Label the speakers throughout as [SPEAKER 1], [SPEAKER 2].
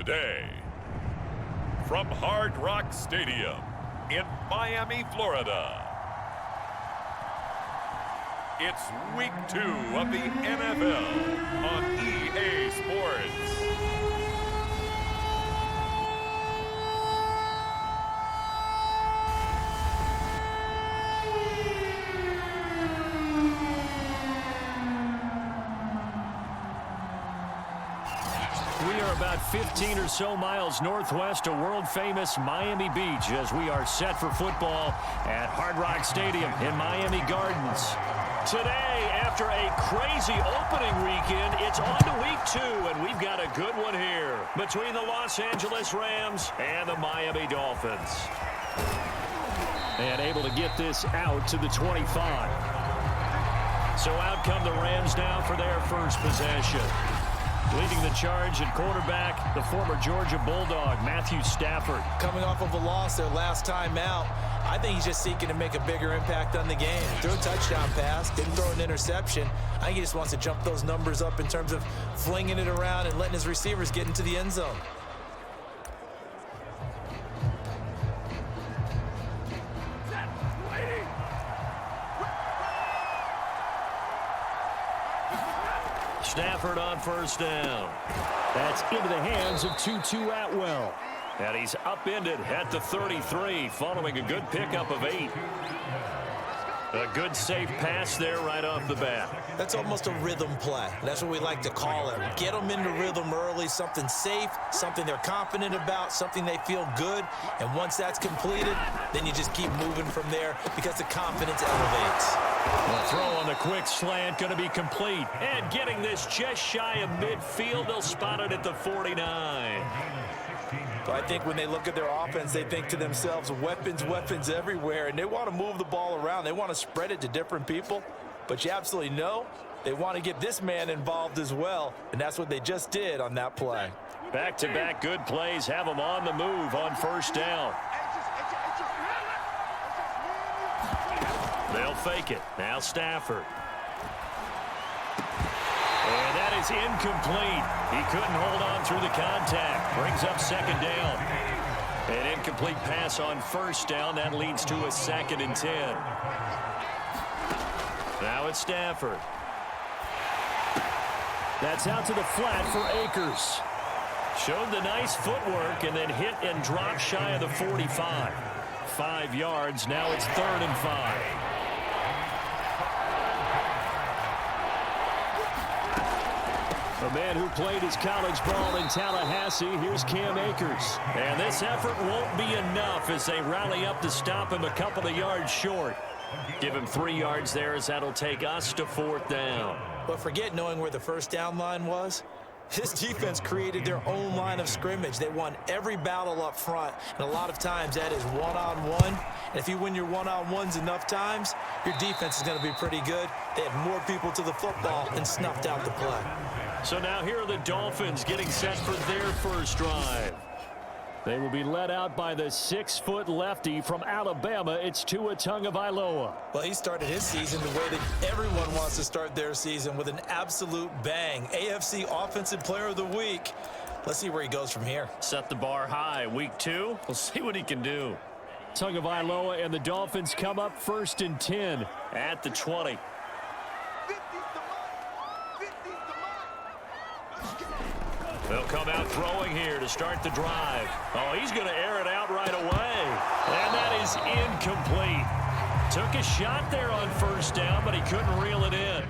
[SPEAKER 1] Today, from Hard Rock Stadium in Miami, Florida, it's Week 2 of the NFL on EA Sports.
[SPEAKER 2] We are about 15 or so miles northwest of world-famous Miami Beach as we are set for football at Hard Rock Stadium in Miami Gardens. Today, after a crazy opening weekend, it's on to Week 2, and we've got a good one here between the Los Angeles Rams and the Miami Dolphins. And able to get this out to the 25. So out come the Rams now for their first possession. Leading the charge at quarterback, the former Georgia Bulldog, Matthew Stafford.
[SPEAKER 3] Coming off of a loss their last time out, I think he's just seeking to make a bigger impact on the game. Threw a touchdown pass, didn't throw an interception. I think he just wants to jump those numbers up in terms of flinging it around and letting his receivers get into the end zone.
[SPEAKER 2] Stafford on first down. That's into the hands of Tutu Atwell. And he's upended at the 33 following a good pickup of 8. A good safe pass there right off the bat.
[SPEAKER 3] That's almost a rhythm play. That's what we like to call it. Get them into rhythm early, something safe, something they're confident about, something they feel good. And once that's completed, then you just keep moving from there because the confidence elevates.
[SPEAKER 2] The throw on the quick slant going to be complete. And getting this just shy of midfield, they'll spot it at the 49.
[SPEAKER 3] So I think when they look at their offense, they think to themselves, weapons, weapons everywhere, and they want to move the ball around. They want to spread it to different people, but you absolutely know they want to get this man involved as well, and that's what they just did on that play.
[SPEAKER 2] Back-to-back good plays have them on the move on first down. They'll fake it. Now Stafford. And that is incomplete. He couldn't hold on through the contact. Brings up second down. An incomplete pass on first down. That leads to a 2nd and 10. Now it's Stafford. That's out to the flat for Akers. Showed the nice footwork and then hit and dropped shy of the 45. 5 yards. Now it's 3rd and 5. A man who played his college ball in Tallahassee, here's Cam Akers. And this effort won't be enough as they rally up to stop him a couple of yards short. Give him 3 yards there as that'll take us to 4th down.
[SPEAKER 3] But forget knowing where the first down line was. This defense created their own line of scrimmage. They won every battle up front, and a lot of times that is one-on-one. And if you win your one-on-ones enough times, your defense is going to be pretty good. They had more people to the football and snuffed out the play.
[SPEAKER 2] So now here are the Dolphins getting set for their first drive. They will be led out by the 6-foot lefty from Alabama. It's Tua Tagovailoa.
[SPEAKER 3] Well, he started his season the way that everyone wants to start their season, with an absolute bang. AFC Offensive Player of the Week. Let's see where he goes from here.
[SPEAKER 2] Set the bar high. Week 2, we'll see what he can do. Tagovailoa and the Dolphins come up 1st and 10 at the 20. They'll come out throwing here to start the drive. Oh, he's going to air it out right away. And that is incomplete. Took a shot there on first down, but he couldn't reel it in.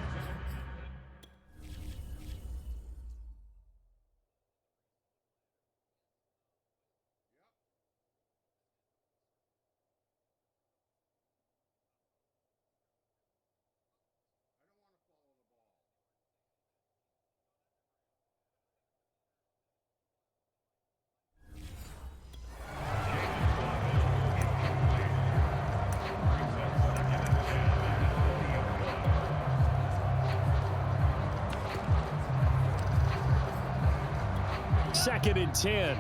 [SPEAKER 2] Second and 10.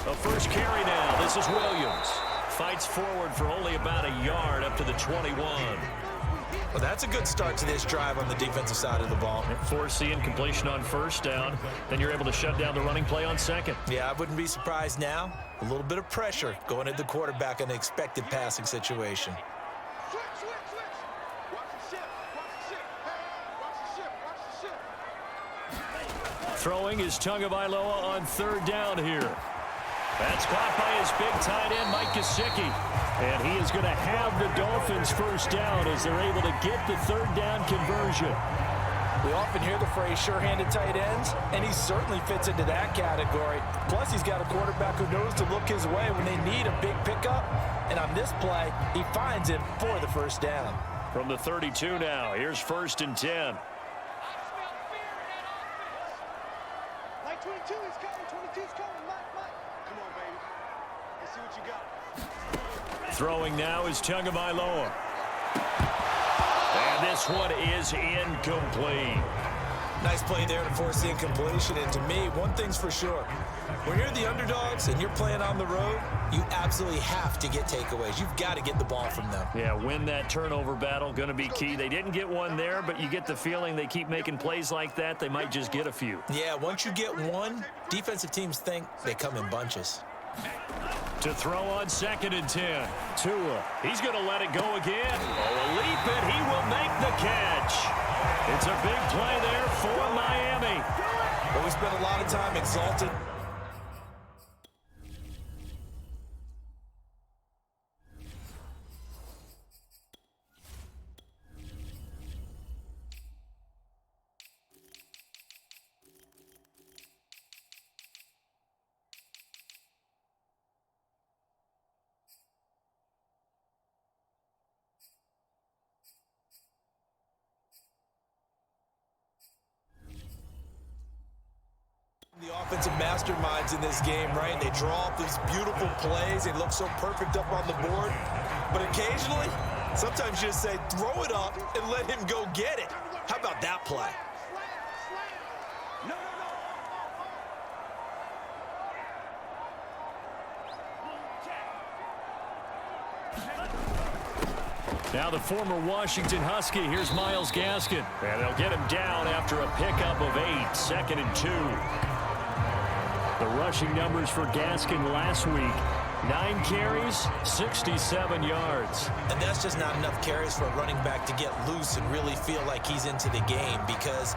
[SPEAKER 2] A first carry now. This is Williams. fights forward for only about a yard up to the 21.
[SPEAKER 3] Well, that's a good start to this drive on the defensive side of the ball.
[SPEAKER 2] Force the incompletion on first down. Then you're able to shut down the running play on second.
[SPEAKER 3] Yeah, I wouldn't be surprised now. A little bit of pressure going at the quarterback in an expected passing situation.
[SPEAKER 2] Throwing is Tagovailoa on third down here. That's caught by his big tight end, Mike Gesicki. And he is going to have the Dolphins first down as they're able to get the third down conversion.
[SPEAKER 3] We often hear the phrase sure-handed tight ends, and he certainly fits into that category. Plus, he's got a quarterback who knows to look his way when they need a big pickup. And on this play, he finds him for the first down.
[SPEAKER 2] From the 32 now, here's 1st and 10.
[SPEAKER 4] 22 is coming, 22 is coming, Mike. Come on, baby. Let's see what you got.
[SPEAKER 2] Throwing now is Tagovailoa. And this one is incomplete.
[SPEAKER 3] Nice play there to force the incompletion. And to me, one thing's for sure. When you're the underdogs and you're playing on the road, you absolutely have to get takeaways. You've got to get the ball from them.
[SPEAKER 2] Yeah, win that turnover battle, going to be key. They didn't get one there, but you get the feeling they keep making plays like that, they might just get a few.
[SPEAKER 3] Yeah, once you get one, defensive teams think they come in bunches.
[SPEAKER 2] To throw on 2nd and 10. Tua, he's going to let it go again. Oh, a leap, and he will make the catch. It's a big play there for Miami.
[SPEAKER 3] Well, we spent a lot of time exalted. The offensive masterminds in this game, right? They draw up these beautiful plays. They look so perfect up on the board. But occasionally, sometimes you just say, throw it up and let him go get it. How about that play?
[SPEAKER 2] Now the former Washington Husky, here's Myles Gaskin. And they'll get him down after a pickup of 8, 2nd and 2. The rushing numbers for Gaskin last week, 9 carries, 67 yards.
[SPEAKER 3] And that's just not enough carries for a running back to get loose and really feel like he's into the game, because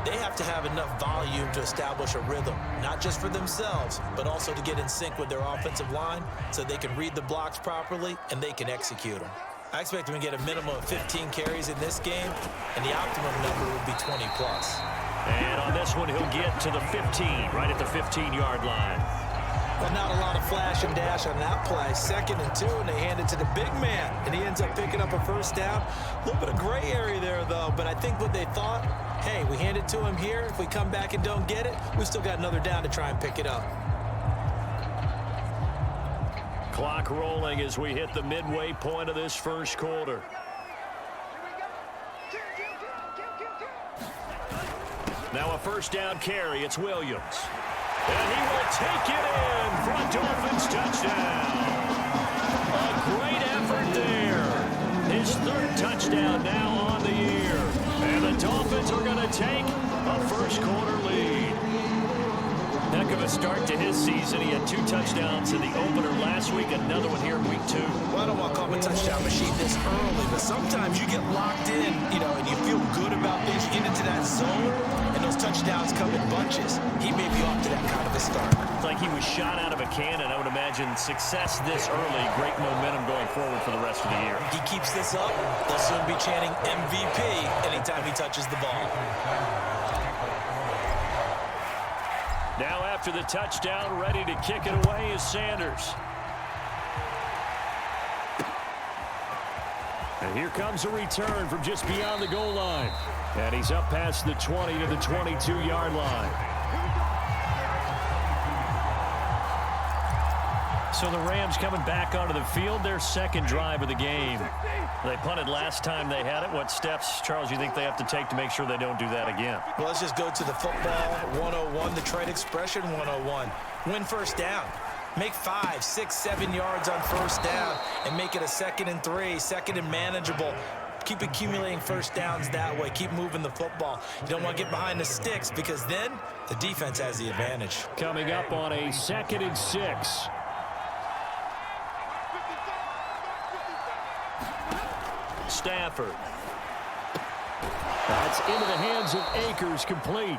[SPEAKER 3] they have to have enough volume to establish a rhythm, not just for themselves, but also to get in sync with their offensive line so they can read the blocks properly and they can execute them. I expect him to get a minimum of 15 carries in this game, and the optimum number would be 20 plus.
[SPEAKER 2] And on this one, he'll get to the 15, right at the 15-yard line.
[SPEAKER 3] Well, not a lot of flash and dash on that play. 2nd and 2, and they hand it to the big man, and he ends up picking up a first down. A little bit of gray area there, though, but I think what they thought, hey, we hand it to him here. If we come back and don't get it, we still got another down to try and pick it up.
[SPEAKER 2] Clock rolling as we hit the midway point of this first quarter. Now a first down carry. It's Williams. And he will take it in for a Dolphins touchdown. A great effort there. His 3rd touchdown now on the year. And the Dolphins are going to take a first quarter lead. Heck of a start to his season. He had 2 touchdowns in the opener last week, another one here in week 2.
[SPEAKER 3] Well, I don't want to call him a touchdown machine this early, but sometimes you get locked in, and you feel good about things. You get into that zone, and those touchdowns come in bunches. He may be off to that kind of a start.
[SPEAKER 2] It's like he was shot out of a cannon. I would imagine success this early, great momentum going forward for the rest of the year.
[SPEAKER 3] He keeps this up, they'll soon be chanting MVP anytime he touches the ball.
[SPEAKER 2] Now after the touchdown, ready to kick it away is Sanders. And here comes a return from just beyond the goal line. And he's up past the 20 to the 22-yard line. So the Rams coming back onto the field, their 2nd drive of the game. They punted last time they had it. What steps, Charles, you think they have to take to make sure they don't do that again?
[SPEAKER 3] Well, let's just go to the football 101, the trade expression 101. Win first down. Make 5, 6, 7 yards on first down and make it a 2nd and 3, 2nd and manageable. Keep accumulating first downs that way. Keep moving the football. You don't want to get behind the sticks because then the defense has the advantage.
[SPEAKER 2] Coming up on a 2nd and 6. Stafford. That's into the hands of Akers, complete.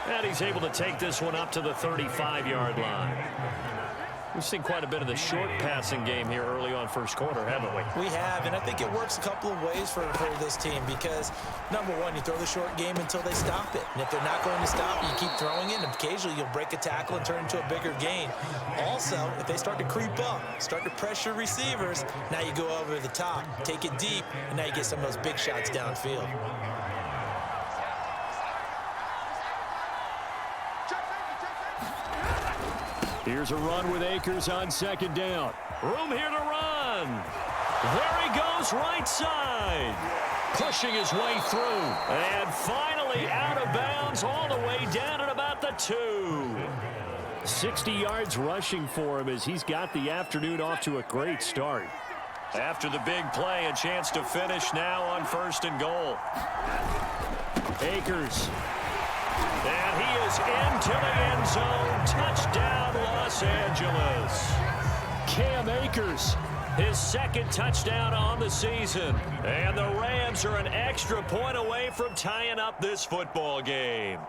[SPEAKER 2] And he's able to take this one up to the 35-yard line. We've seen quite a bit of the short passing game here early on first quarter, haven't we?
[SPEAKER 3] We have, and I think it works a couple of ways for this team because, number one, you throw the short game until they stop it. And if they're not going to stop it, you keep throwing it, and occasionally you'll break a tackle and turn into a bigger gain. Also, if they start to creep up, start to pressure receivers, now you go over the top, take it deep, and now you get some of those big shots downfield.
[SPEAKER 2] Here's a run with Akers on 2nd down. Room here to run. There he goes, right side. Pushing his way through. And finally out of bounds all the way down at about the 2. 60 yards rushing for him as he's got the afternoon off to a great start. After the big play, a chance to finish now on 1st and goal. Akers. And he is into the end zone. Touchdown, Los Angeles. Cam Akers, his 2nd touchdown on the season. And the Rams are an extra point away from tying up this football game.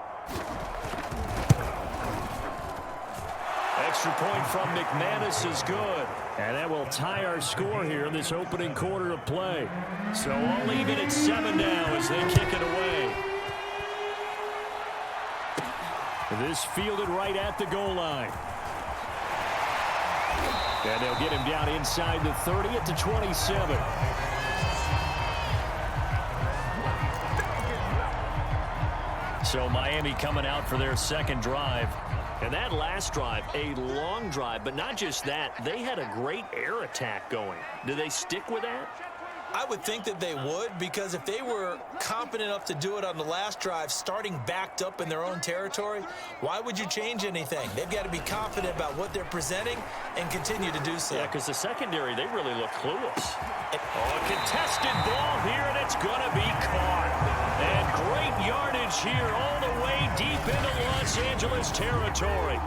[SPEAKER 2] Extra point from McManus is good. And that will tie our score here in this opening quarter of play. So all even at 7 now as they kick it away. This fielded right at the goal line. And they'll get him down inside the 30 at the 27. So Miami coming out for their 2nd drive. And that last drive, a long drive, but not just that, they had a great air attack going. Do they stick with that?
[SPEAKER 3] I would think that they would, because if they were competent enough to do it on the last drive, starting backed up in their own territory, why would you change anything? They've got to be confident about what they're presenting and continue to do so.
[SPEAKER 2] Yeah, because the secondary, they really look clueless. A contested ball here, and it's going to be caught. And great yardage here all the way deep into Los Angeles territory.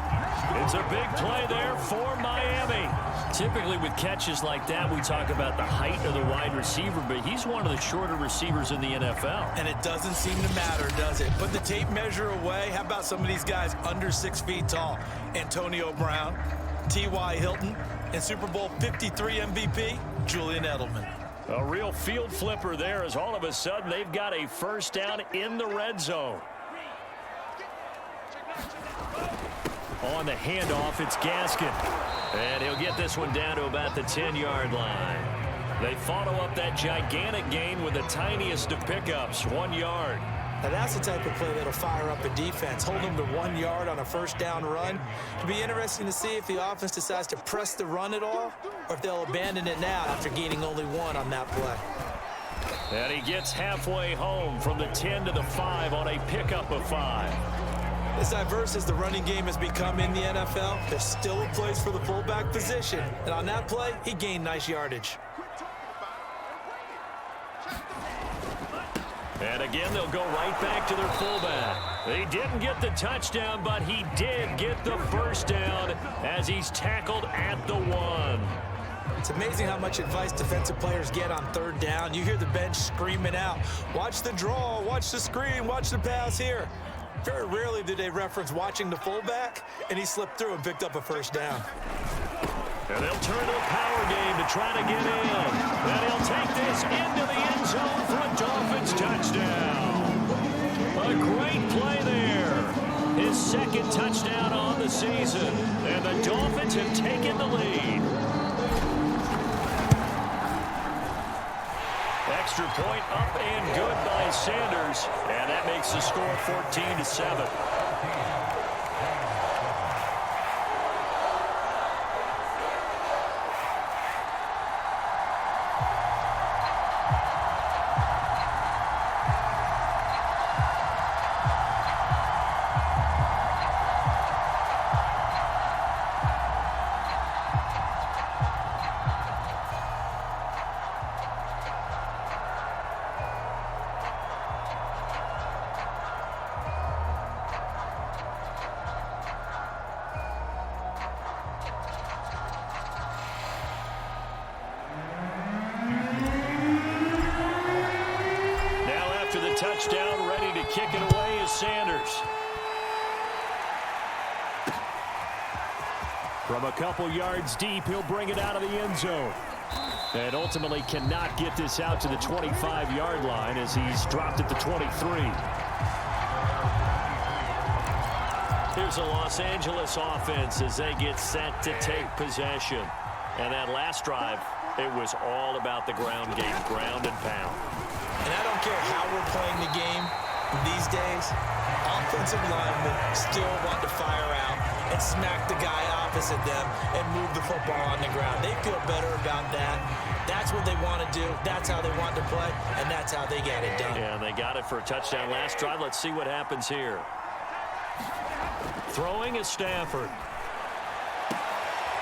[SPEAKER 2] It's a big play there for Miami. Typically with catches like that, we talk about the height of the wide receiver, but he's one of the shorter receivers in the NFL.
[SPEAKER 3] And it doesn't seem to matter, does it? Put the tape measure away. How about some of these guys under 6 feet tall? Antonio Brown, T.Y. Hilton, and Super Bowl 53 MVP, Julian Edelman.
[SPEAKER 2] A real field flipper there as all of a sudden they've got a first down in the red zone. On the handoff, it's Gaskin. And he'll get this one down to about the 10-yard line. They follow up that gigantic gain with the tiniest of pickups, 1 yard.
[SPEAKER 3] Now that's the type of play that'll fire up a defense. Hold them to 1 yard on a first down run. It'll be interesting to see if the offense decides to press the run at all or if they'll abandon it now after gaining only 1 on that play.
[SPEAKER 2] And he gets halfway home from the 10 to the 5 on a pickup of 5.
[SPEAKER 3] As diverse as the running game has become in the NFL, there's still a place for the fullback position. And on that play, he gained nice yardage.
[SPEAKER 2] And again, they'll go right back to their fullback. They didn't get the touchdown, but he did get the first down as he's tackled at the 1.
[SPEAKER 3] It's amazing how much advice defensive players get on 3rd down. You hear the bench screaming out, watch the draw, watch the screen, watch the pass here. Very rarely do they reference watching the fullback, and he slipped through and picked up a first down.
[SPEAKER 2] And they'll turn to the power game to try to get in. And he'll take this into the end zone for a Dolphins touchdown. A great play there. His 2nd touchdown on the season. And the Dolphins have taken the lead. Extra point up and good by Sanders. And that makes the score 14-7. kick it away is Sanders. From a couple yards deep, he'll bring it out of the end zone. And ultimately cannot get this out to the 25-yard line as he's dropped at the 23. Here's a Los Angeles offense as they get set to take possession. And that last drive, it was all about the ground game, ground and pound.
[SPEAKER 3] And I don't care how we're playing the game these days, offensive linemen still want to fire out and smack the guy opposite them and move the football on the ground. They feel better about that. That's what they want to do. That's how they want to play, and that's how they get it done.
[SPEAKER 2] Yeah, and they got it for a touchdown last drive. Let's see what happens here. Throwing is Stafford.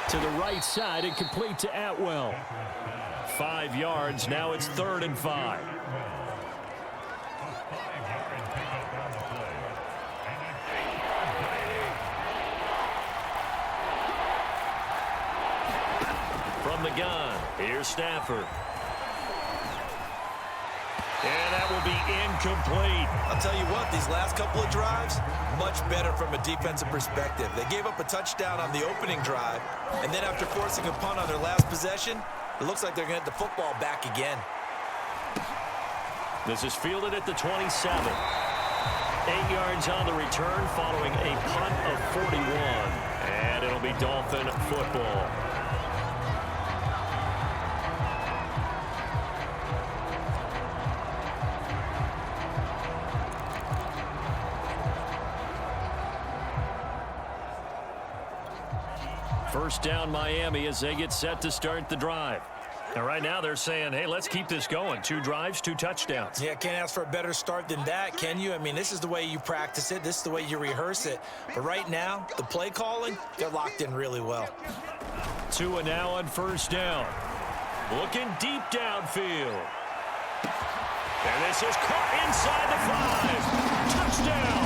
[SPEAKER 2] To the right side and complete to Atwell. 5 yards. Now it's 3rd and 5. From the gun, here's Stafford. And that will be incomplete.
[SPEAKER 3] I'll tell you what, these last couple of drives, much better from a defensive perspective. They gave up a touchdown on the opening drive, and then after forcing a punt on their last possession, it looks like they're going to get the football back again.
[SPEAKER 2] This is fielded at the 27. 8 yards on the return following a punt of 41. And it'll be Dolphin football. First down Miami as they get set to start the drive. And right now they're saying, hey, let's keep this going. 2 drives, 2 touchdowns.
[SPEAKER 3] Yeah, can't ask for a better start than that, can you? I mean, this is the way you practice it. This is the way you rehearse it. But right now, the play calling, they're locked in really well.
[SPEAKER 2] Tua now on first down. Looking deep downfield. And this is caught inside the 5. Touchdown.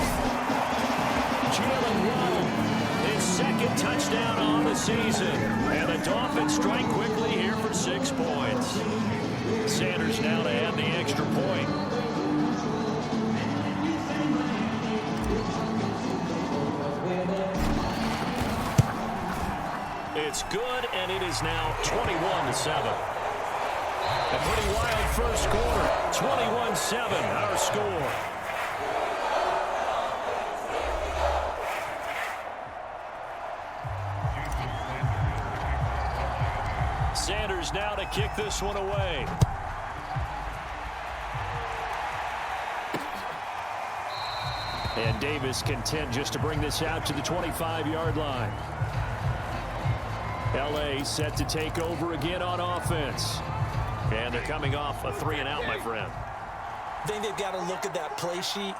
[SPEAKER 2] Jalen Waddle. His 2nd touchdown on the season. And the Dolphins strike quickly here for 6 points. Sanders now to add the extra point. It's good, and it is now 21-7. A pretty wild first quarter. 21-7, our score. Sanders now to kick this one away. And Davis content just to bring this out to the 25-yard line. L.A. set to take over again on offense. And they're coming off a 3-and-out, my friend.
[SPEAKER 3] I think they've got to look at that play sheet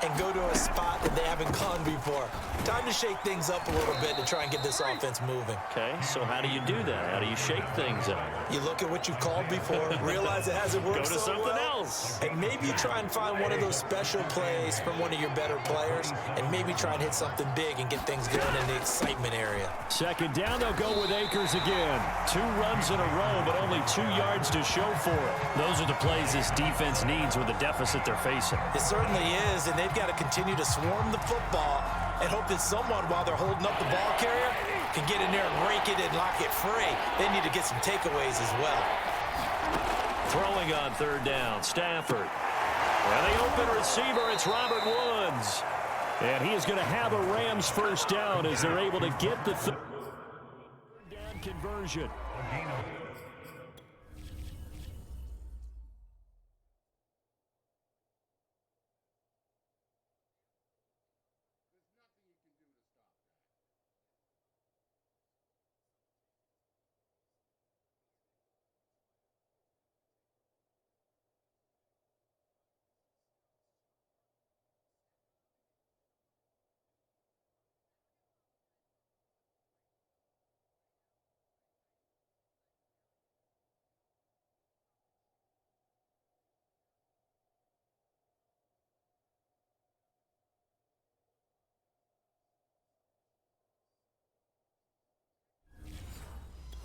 [SPEAKER 3] and go to a spot that they haven't gone before. Time to shake things up a little bit to try and get this offense moving.
[SPEAKER 2] Okay, so how do you do that? How do you shake things up?
[SPEAKER 3] You look at what you've called before, realize it hasn't worked
[SPEAKER 2] Go to
[SPEAKER 3] so
[SPEAKER 2] something
[SPEAKER 3] well,
[SPEAKER 2] else.
[SPEAKER 3] and maybe you try and find one of those special plays from one of your better players, and maybe try and hit something big and get things going in the excitement area.
[SPEAKER 2] 2nd down, they'll go with Akers again. 2 runs in a row, but only 2 yards to show for it. Those are the plays this defense needs with the deficit they're facing.
[SPEAKER 3] It certainly is, and they've got to continue to swarm the football and hope that someone, while they're holding up the ball carrier, can get in there and rake it and lock it free. They need to get some takeaways as well.
[SPEAKER 2] Throwing on 3rd down, Stafford. And the open receiver, it's Robert Woods. And he is going to have a Rams first down as they're able to get the 3rd down conversion.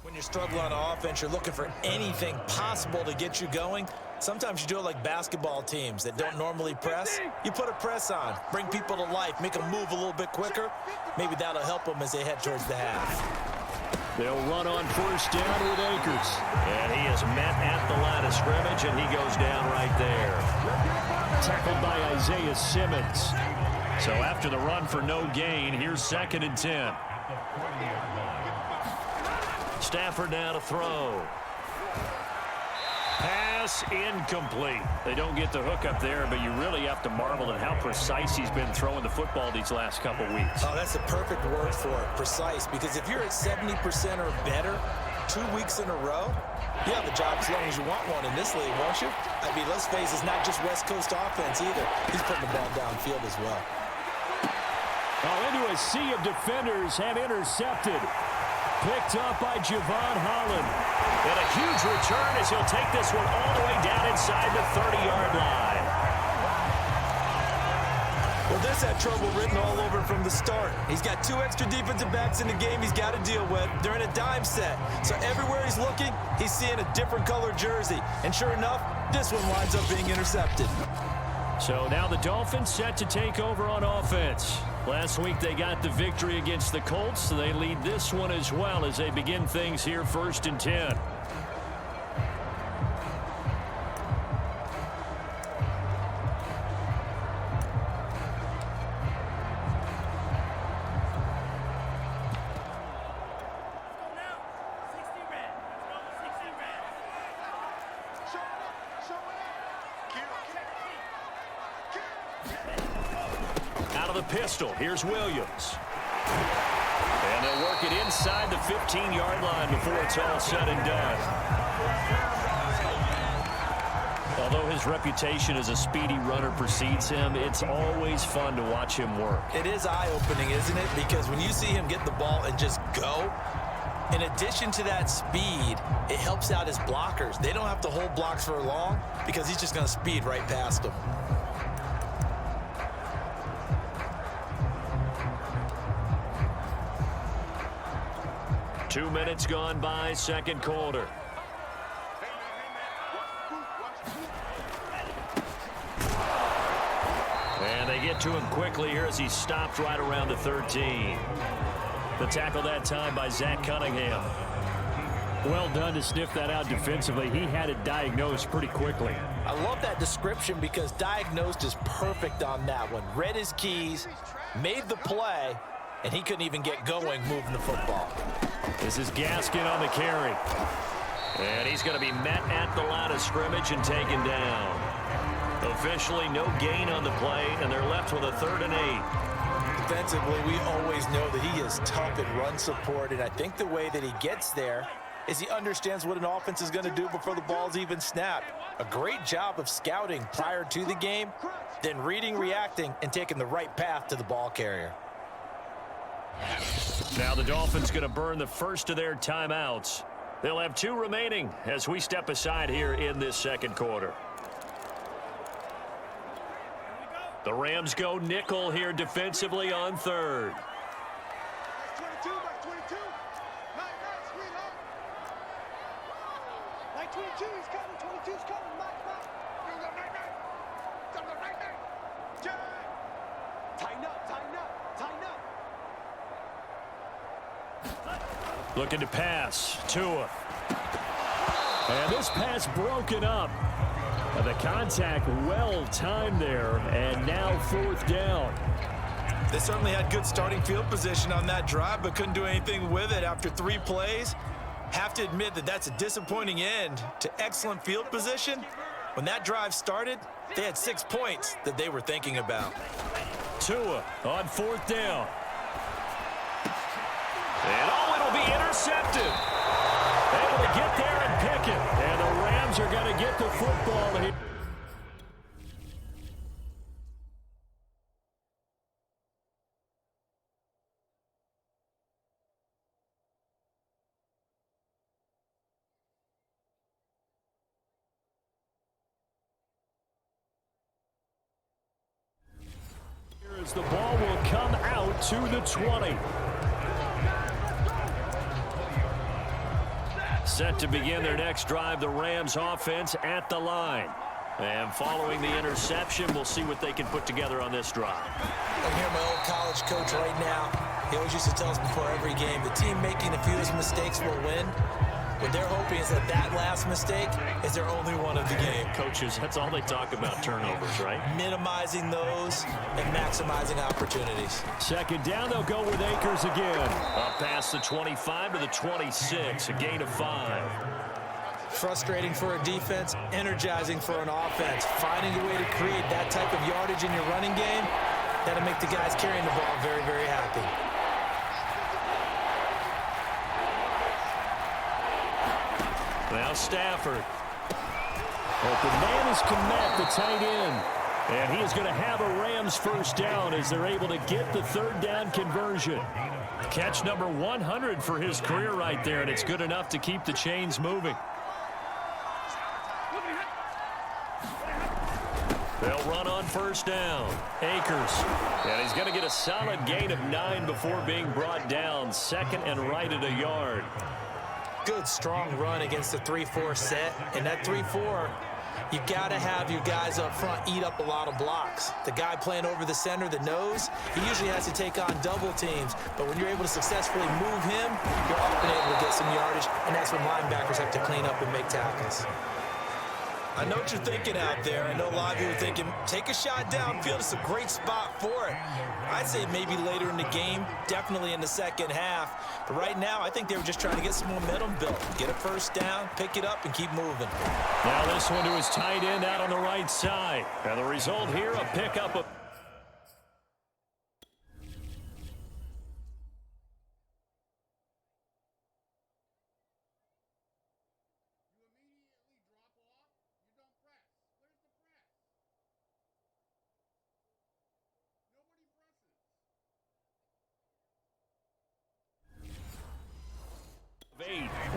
[SPEAKER 3] When you struggle on offense, you're looking for anything possible to get you going. Sometimes you do it like basketball teams that don't normally press. You put a press on, bring people to life, make them move a little bit quicker. Maybe that'll help them as they head towards the half.
[SPEAKER 2] They'll run on first down with Akers. And he is met at the line of scrimmage, and he goes down right there. Tackled by Isaiah Simmons. So after the run for no gain, here's 2nd and 10. Stafford now to throw. Pass incomplete. They don't get the hook up there, but you really have to marvel at how precise he's been throwing the football these last couple weeks.
[SPEAKER 3] Oh, that's the perfect word for it, precise, because if you're at 70% or better 2 weeks in a row, you have a job as long as you want one in this league, won't you? I mean, let's face it, it's not just West Coast offense either. He's putting the ball downfield as well.
[SPEAKER 2] Oh, into a sea of defenders have intercepted. Picked up by Javon Holland. And a huge return as he'll take this one all the way down inside the 30-yard line.
[SPEAKER 3] Well, this had trouble written all over from the start. He's got 2 extra defensive backs in the game he's got to deal with. They're in a dime set. So everywhere he's looking, he's seeing a different color jersey. And sure enough, this one winds up being intercepted.
[SPEAKER 2] So now the Dolphins set to take over on offense. Last week they got the victory against the Colts, so they lead this one as well as they begin things here 1st and 10. Out of the pistol, here's Williams. And they'll work it inside the 15-yard line before it's all said and done. Although his reputation as a speedy runner precedes him, it's always fun to watch him work.
[SPEAKER 3] It is eye-opening, isn't it? Because when you see him get the ball and just go, in addition to that speed, it helps out his blockers. They don't have to hold blocks for long because he's just going to speed right past them.
[SPEAKER 2] Two minutes gone by, second quarter. And they get to him quickly here as he stopped right around the 13. The tackle that time by Zach Cunningham. Well done to sniff that out defensively. He had it diagnosed pretty quickly.
[SPEAKER 3] I love that description because diagnosed is perfect on that one. Read his keys, made the play, and he couldn't even get going moving the football.
[SPEAKER 2] This is Gaskin on the carry. And he's going to be met at the line of scrimmage and taken down. Officially no gain on the play, and they're left with a 3rd and 8.
[SPEAKER 3] Defensively, we always know that he is tough at run support, and I think the way that he gets there is he understands what an offense is going to do before the ball's even snapped. A great job of scouting prior to the game, then reading, reacting, and taking the right path to the ball carrier.
[SPEAKER 2] Now the Dolphins going to burn the first of their timeouts. They'll have 2 remaining as we step aside here in this second quarter. The Rams go nickel here defensively on 3rd.
[SPEAKER 4] 22 by 22. Nice, sweetheart. Like 22, he's coming. 22's coming. Mike. You're the right man. You're the right man. Tighten up.
[SPEAKER 2] Looking to pass. Tua. And this pass broken up. The contact well timed there, and now 4th down.
[SPEAKER 3] They certainly had good starting field position on that drive, but couldn't do anything with it after 3 plays. Have to admit that that's a disappointing end to excellent field position. When that drive started, they had 6 points that they were thinking about.
[SPEAKER 2] Tua on 4th down. And it'll be intercepted. Able to get there and pick it. And the Rams are going to get the football here. As the ball will come out to the 20. Set to begin their next drive, the Rams offense at the line. And following the interception, we'll see what they can put together on this drive.
[SPEAKER 3] I'm here, my old college coach right now. He always used to tell us before every game, the team making a few of his mistakes will win. What they're hoping is that last mistake is their only one of the game.
[SPEAKER 2] Coaches, that's all they talk about, turnovers, right?
[SPEAKER 3] Minimizing those and maximizing opportunities.
[SPEAKER 2] Second down, they'll go with Akers again. Up past the 25 to the 26, a gain of 5.
[SPEAKER 3] Frustrating for a defense, energizing for an offense. Finding a way to create that type of yardage in your running game, that'll make the guys carrying the ball very, very happy.
[SPEAKER 2] Now Stafford. Open man is Kmet, the tight end. And he is going to have a Rams first down as they're able to get the third down conversion. Catch number 100 for his career right there, and it's good enough to keep the chains moving. They'll run on first down. Akers. And he's going to get a solid gain of 9 before being brought down. Second and right at a yard.
[SPEAKER 3] Good, strong run against the 3-4 set. And that 3-4, you got to have your guys up front eat up a lot of blocks. The guy playing over the center, the nose, he usually has to take on double teams. But when you're able to successfully move him, you're often able to get some yardage. And that's when linebackers have to clean up and make tackles. I know what you're thinking out there. I know a lot of you are thinking, take a shot downfield. It's a great spot for it. I'd say maybe later in the game, definitely in the second half. But right now, I think they were just trying to get some momentum built. Get a first down, pick it up, and keep moving.
[SPEAKER 2] Now this one to his tight end out on the right side. And the result here, a pickup of...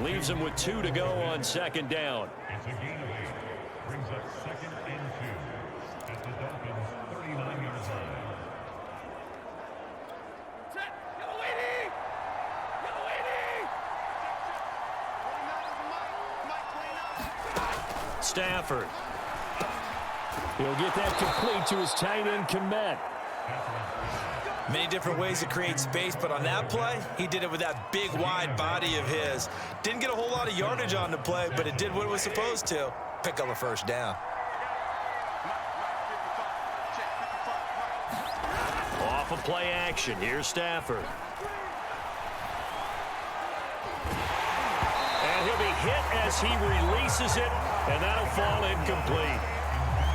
[SPEAKER 2] Leaves him with 2 to go on second down.
[SPEAKER 1] It's a gain of 8. Brings up second and 2 at the Dolphins' 39-yard line.
[SPEAKER 2] Stafford. He'll get that complete to his tight end, Kmet.
[SPEAKER 3] Many different ways to create space, but on that play, he did it with that big, wide body of his. Didn't get a whole lot of yardage on the play, but it did what it was supposed to. Pick up a first down.
[SPEAKER 2] Off of play action. Here's Stafford. And he'll be hit as he releases it, and that'll fall incomplete.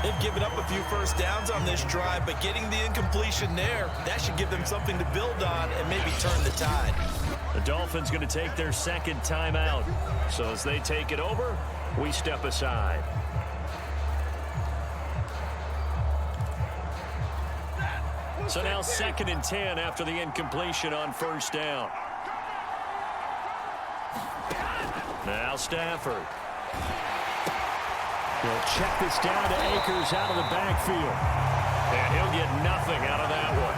[SPEAKER 3] They've given up a few first downs on this drive, but getting the incompletion there, that should give them something to build on and maybe turn the tide.
[SPEAKER 2] The Dolphins going to take their second timeout. So as they take it over, we step aside. So now 2nd and 10 after the incompletion on first down. Now Stafford. He'll check this down to Akers out of the backfield. And he'll get nothing out of that one.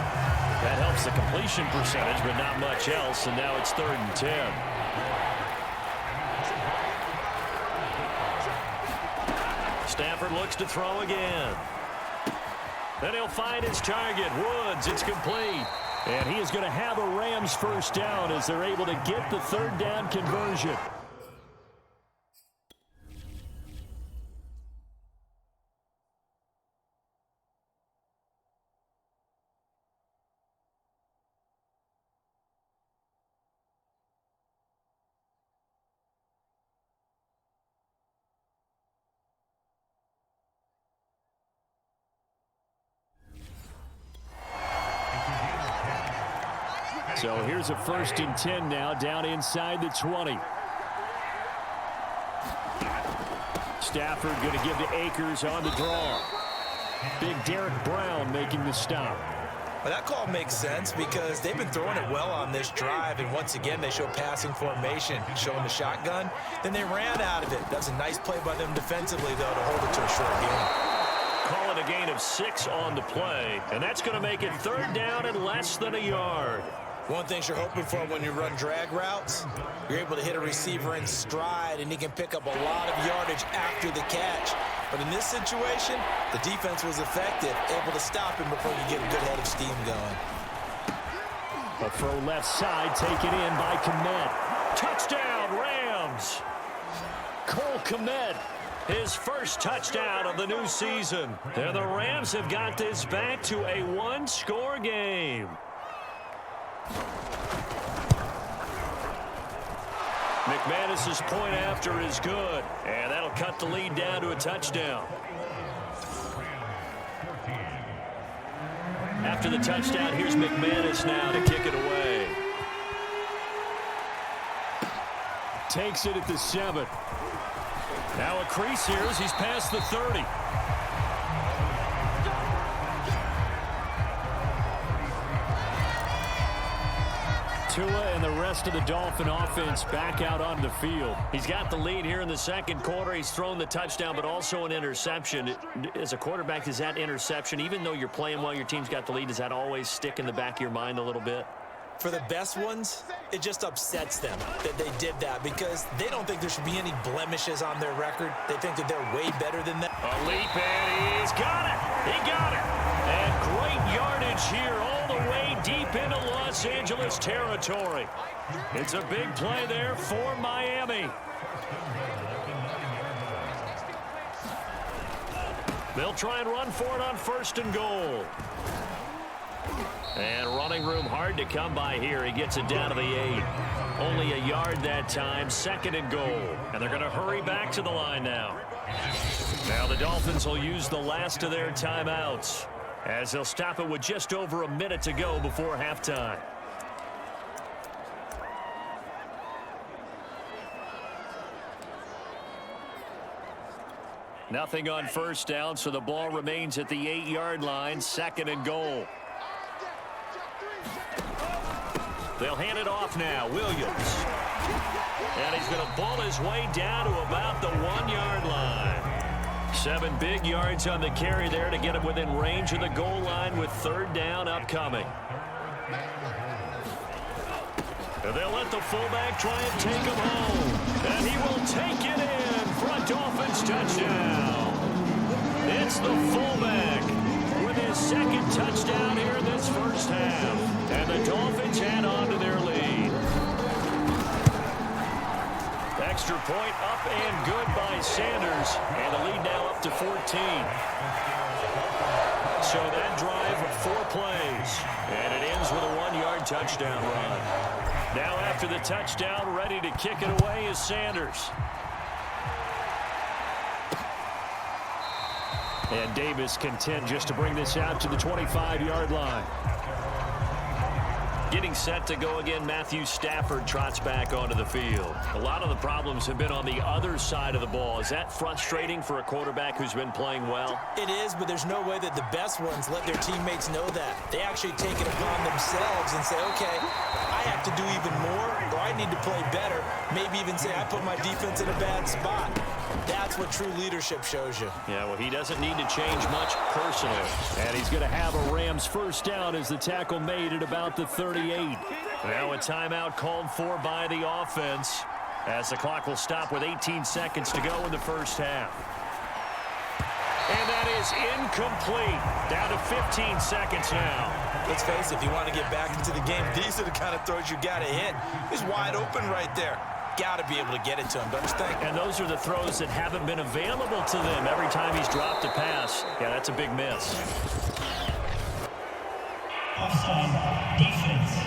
[SPEAKER 2] That helps the completion percentage, but not much else. And now it's 3rd and 10. Stafford looks to throw again. Then he'll find his target, Woods. It's complete. And he is going to have a Rams first down as they're able to get the third down conversion. So here's a 1st and 10 now, down inside the 20. Stafford going to give to Akers on the draw. Big Derek Brown making the stop.
[SPEAKER 3] Well, that call makes sense because they've been throwing it well on this drive, and once again they show passing formation, showing the shotgun. Then they ran out of it. That's a nice play by them defensively, though, to hold it to a short gain.
[SPEAKER 2] Call it a gain of 6 on the play, and that's going to make it 3rd down and less than a yard.
[SPEAKER 3] One thing you're hoping for when you run drag routes, you're able to hit a receiver in stride, and he can pick up a lot of yardage after the catch. But in this situation, the defense was effective, able to stop him before you get a good head of steam going.
[SPEAKER 2] A throw left side, taken in by Kmet. Touchdown, Rams! Cole Kmet, his first touchdown of the new season. And the Rams have got this back to a one-score game. McManus's point after is good, and that'll cut the lead down to a touchdown. After the touchdown, here's McManus now to kick it away. Takes it at the 7. Now a crease here as he's past the 30. Tua and the rest of the Dolphin offense back out onto the field. He's got the lead here in the second quarter. He's thrown the touchdown, but also an interception. As a quarterback, is that interception, even though you're playing well, your team's got the lead, does that always stick in the back of your mind a little bit?
[SPEAKER 3] For the best ones, it just upsets them that they did that because they don't think there should be any blemishes on their record. They think that they're way better than that.
[SPEAKER 2] A leap, and he's got it. He got it. And great yardage here all the way deep into Los Angeles territory. It's a big play there for Miami. They'll try and run for it on 1st and goal. And running room hard to come by here. He gets it down to the 8. Only a yard that time. 2nd and goal. And they're going to hurry back to the line now. Now the Dolphins will use the last of their timeouts as they'll stop it with just over a minute to go before halftime. Nothing on 1st down, so the ball remains at the 8-yard line. 2nd and goal. They'll hand it off now. Williams. And he's going to ball his way down to about the 1-yard line. 7 big yards on the carry there to get him within range of the goal line with 3rd down upcoming. And they'll let the fullback try and take him home. And he will take it in for a Dolphins touchdown. It's the fullback with his 2nd touchdown here in this first half. And the Dolphins add on to their lead. Extra point up and good by Sanders. And the lead now up to 14. So that drive, 4 plays. And it ends with a 1-yard touchdown run. Now after the touchdown, ready to kick it away is Sanders. And Davis content just to bring this out to the 25-yard line. Getting set to go again, Matthew Stafford trots back onto the field. A lot of the problems have been on the other side of the ball. Is that frustrating for a quarterback who's been playing well?
[SPEAKER 3] It is, but there's no way that the best ones let their teammates know that. They actually take it upon themselves and say, okay, I have to do even more, or I need to play better. Maybe even say I put my defense in a bad spot. That's what true leadership shows you.
[SPEAKER 2] Yeah, well, he doesn't need to change much personally. And he's going to have a Rams 1st down as the tackle made at about the 38. Now a timeout called for by the offense as the clock will stop with 18 seconds to go in the first half. And that is incomplete. Down to 15 seconds now.
[SPEAKER 3] Let's face it, if you want to get back into the game, these are the kind of throws you got to hit. He's wide open right there. Got to be able to get it to him, don't you think?
[SPEAKER 2] And those are the throws that haven't been available to them every time he's dropped a pass. Yeah, that's a big miss.
[SPEAKER 5] Offside defense.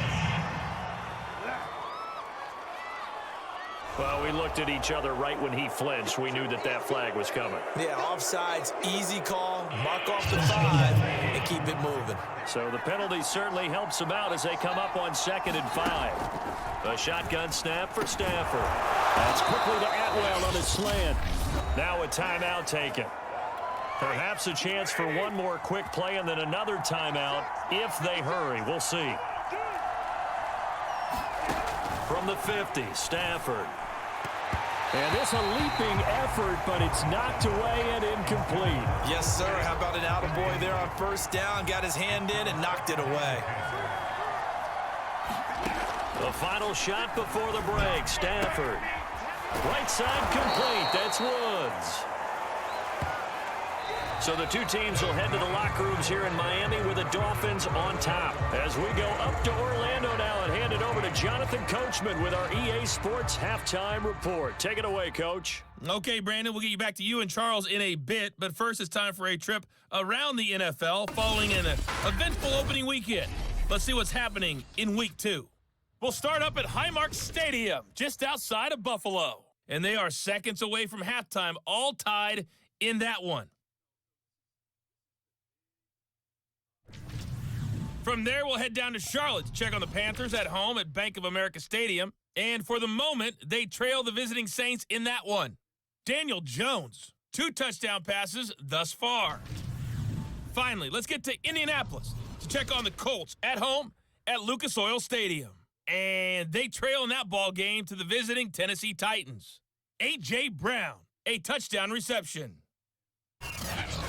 [SPEAKER 2] Well, we looked at each other right when he flinched. We knew that that flag was coming.
[SPEAKER 3] Yeah, offsides, easy call, mark off the 5, and keep it moving.
[SPEAKER 2] So the penalty certainly helps them out as they come up on 2nd and 5. A shotgun snap for Stafford. That's quickly to Atwell on a slant. Now a timeout taken. Perhaps a chance for one more quick play and then another timeout if they hurry. We'll see. From the 50, Stafford. And this a leaping effort, but it's knocked away and incomplete.
[SPEAKER 3] Yes, sir. How about an attaboy there on 1st down? Got his hand in and knocked it away.
[SPEAKER 2] The final shot before the break. Stafford. Right side complete. That's Woods. So the two teams will head to the locker rooms here in Miami with the Dolphins on top. As we go up to Orlando now and hand it over to Jonathan Coachman with our EA Sports Halftime Report. Take it away, Coach.
[SPEAKER 6] Okay, Brandon, we'll get you back to you and Charles in a bit, but first it's time for a trip around the NFL following an eventful opening weekend. Let's see what's happening in Week 2. We'll start up at Highmark Stadium, just outside of Buffalo. And they are seconds away from halftime, all tied in that one. From there, we'll head down to Charlotte to check on the Panthers at home at Bank of America Stadium. And for the moment, they trail the visiting Saints in that one. Daniel Jones, 2 touchdown passes thus far. Finally, let's get to Indianapolis to check on the Colts at home at Lucas Oil Stadium. And they trail in that ball game to the visiting Tennessee Titans. A.J. Brown, a touchdown reception.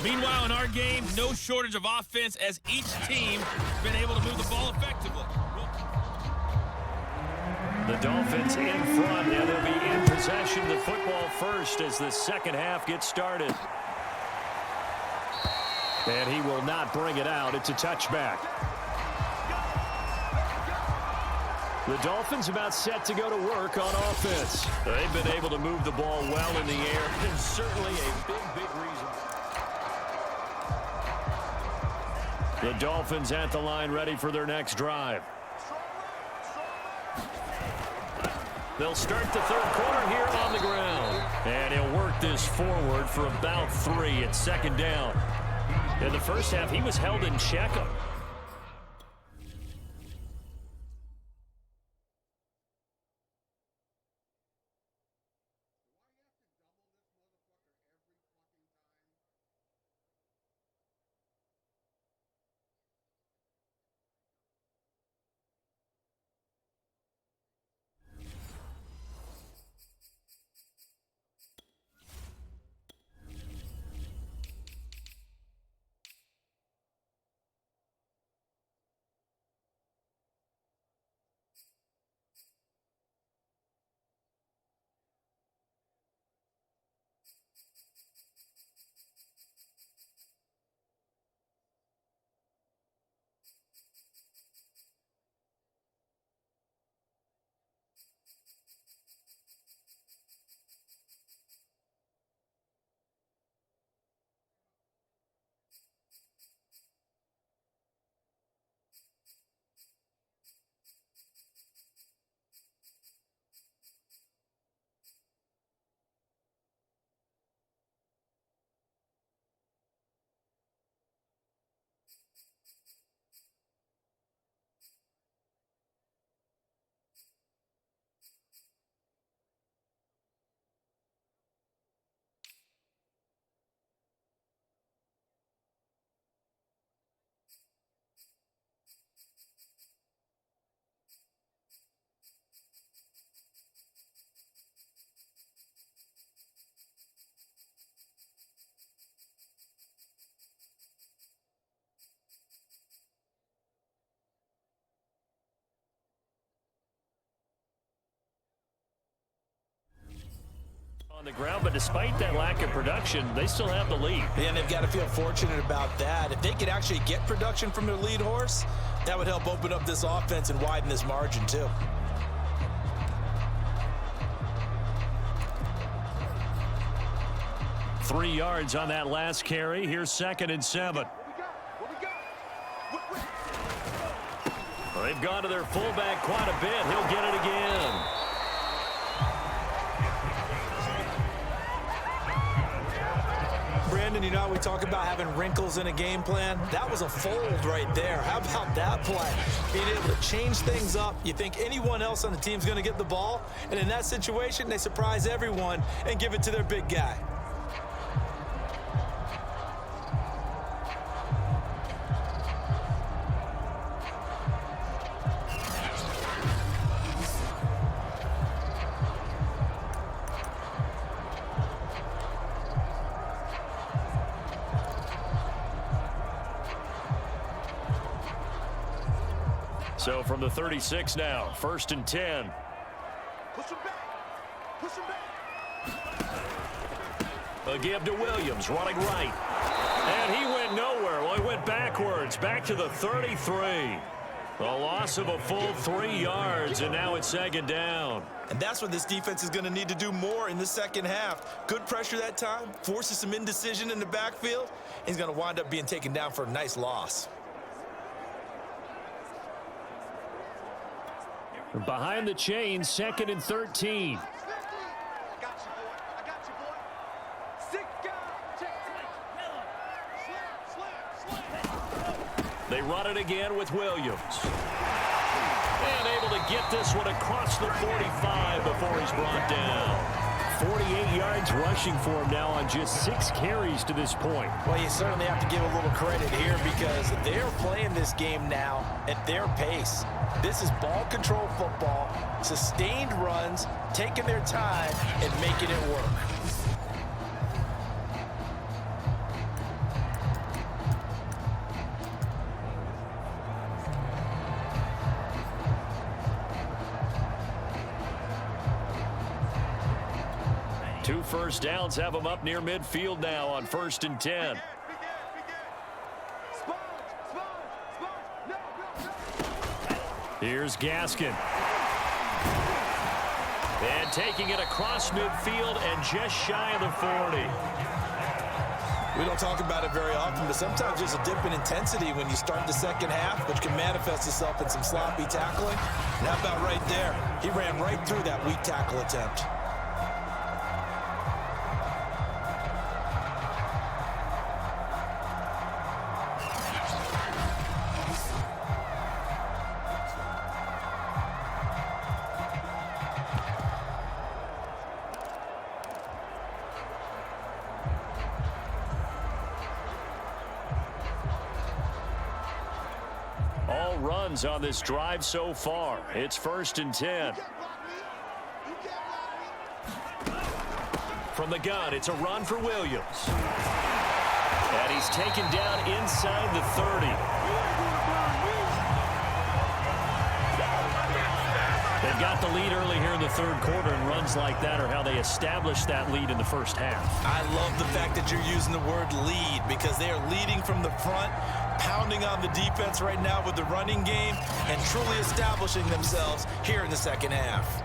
[SPEAKER 6] Meanwhile, in our game, no shortage of offense as each team has been able to move the ball effectively.
[SPEAKER 2] The Dolphins in front, and they'll be in possession of the football first as the second half gets started. And he will not bring it out. It's a touchback. The Dolphins about set to go to work on offense. They've been able to move the ball well in the air, and certainly a big reason. The Dolphins at the line ready for their next drive. They'll start the third quarter here on the ground. And he'll work this forward for about 3 at second down. In the first half, he was held in check. On the ground, but despite that lack of production, they still have the lead.
[SPEAKER 3] Yeah, and they've got to feel fortunate about that. If they could actually get production from their lead horse, that would help open up this offense and widen this margin too.
[SPEAKER 2] Three yards on that last carry. Here's 2nd and 7. Well, they've gone to their fullback quite a bit. He'll get it again.
[SPEAKER 3] Brandon, you know how we talk about having wrinkles in a game plan? That was a fold right there. How about that play? Being able to change things up. You think anyone else on the team's going to get the ball, and in that situation, they surprise everyone and give it to their big guy.
[SPEAKER 2] So from the 36 now, 1st and 10.
[SPEAKER 4] Push him back. Push him back.
[SPEAKER 2] A give to Williams, running right. And he went nowhere. Well, he went backwards, back to the 33. A loss of a full 3 yards, and now it's 2nd down.
[SPEAKER 3] And that's what this defense is going to need to do more in the second half. Good pressure that time, forces some indecision in the backfield. He's going to wind up being taken down for a nice loss.
[SPEAKER 2] Behind the chains, 2nd and 13.
[SPEAKER 4] I got you, boy. I got you, boy. 6 guys. Check. Slam.
[SPEAKER 2] They run it again with Williams. And able to get this one across the 45 before he's brought down. 48 yards rushing for him now on just 6 carries to this point.
[SPEAKER 3] Well, you certainly have to give a little credit here because they're playing this game now at their pace. This is ball control football, sustained runs, taking their time and making it work.
[SPEAKER 2] Two first downs have them up near midfield now on 1st and 10. Here's Gaskin. And taking it across midfield and just shy of the 40.
[SPEAKER 3] We don't talk about it very often, but sometimes there's a dip in intensity when you start the second half, which can manifest itself in some sloppy tackling. And how about right there? He ran right through that weak tackle attempt.
[SPEAKER 2] All runs on this drive so far. It's 1st and 10. From the gun, it's a run for Williams. And he's taken down inside the 30. They've got the lead early here in the 3rd quarter, and runs like that are how they established that lead in the first half.
[SPEAKER 3] I love the fact that you're using the word lead because they are leading from the front, pounding on the defense right now with the running game, and truly establishing themselves here in the second half.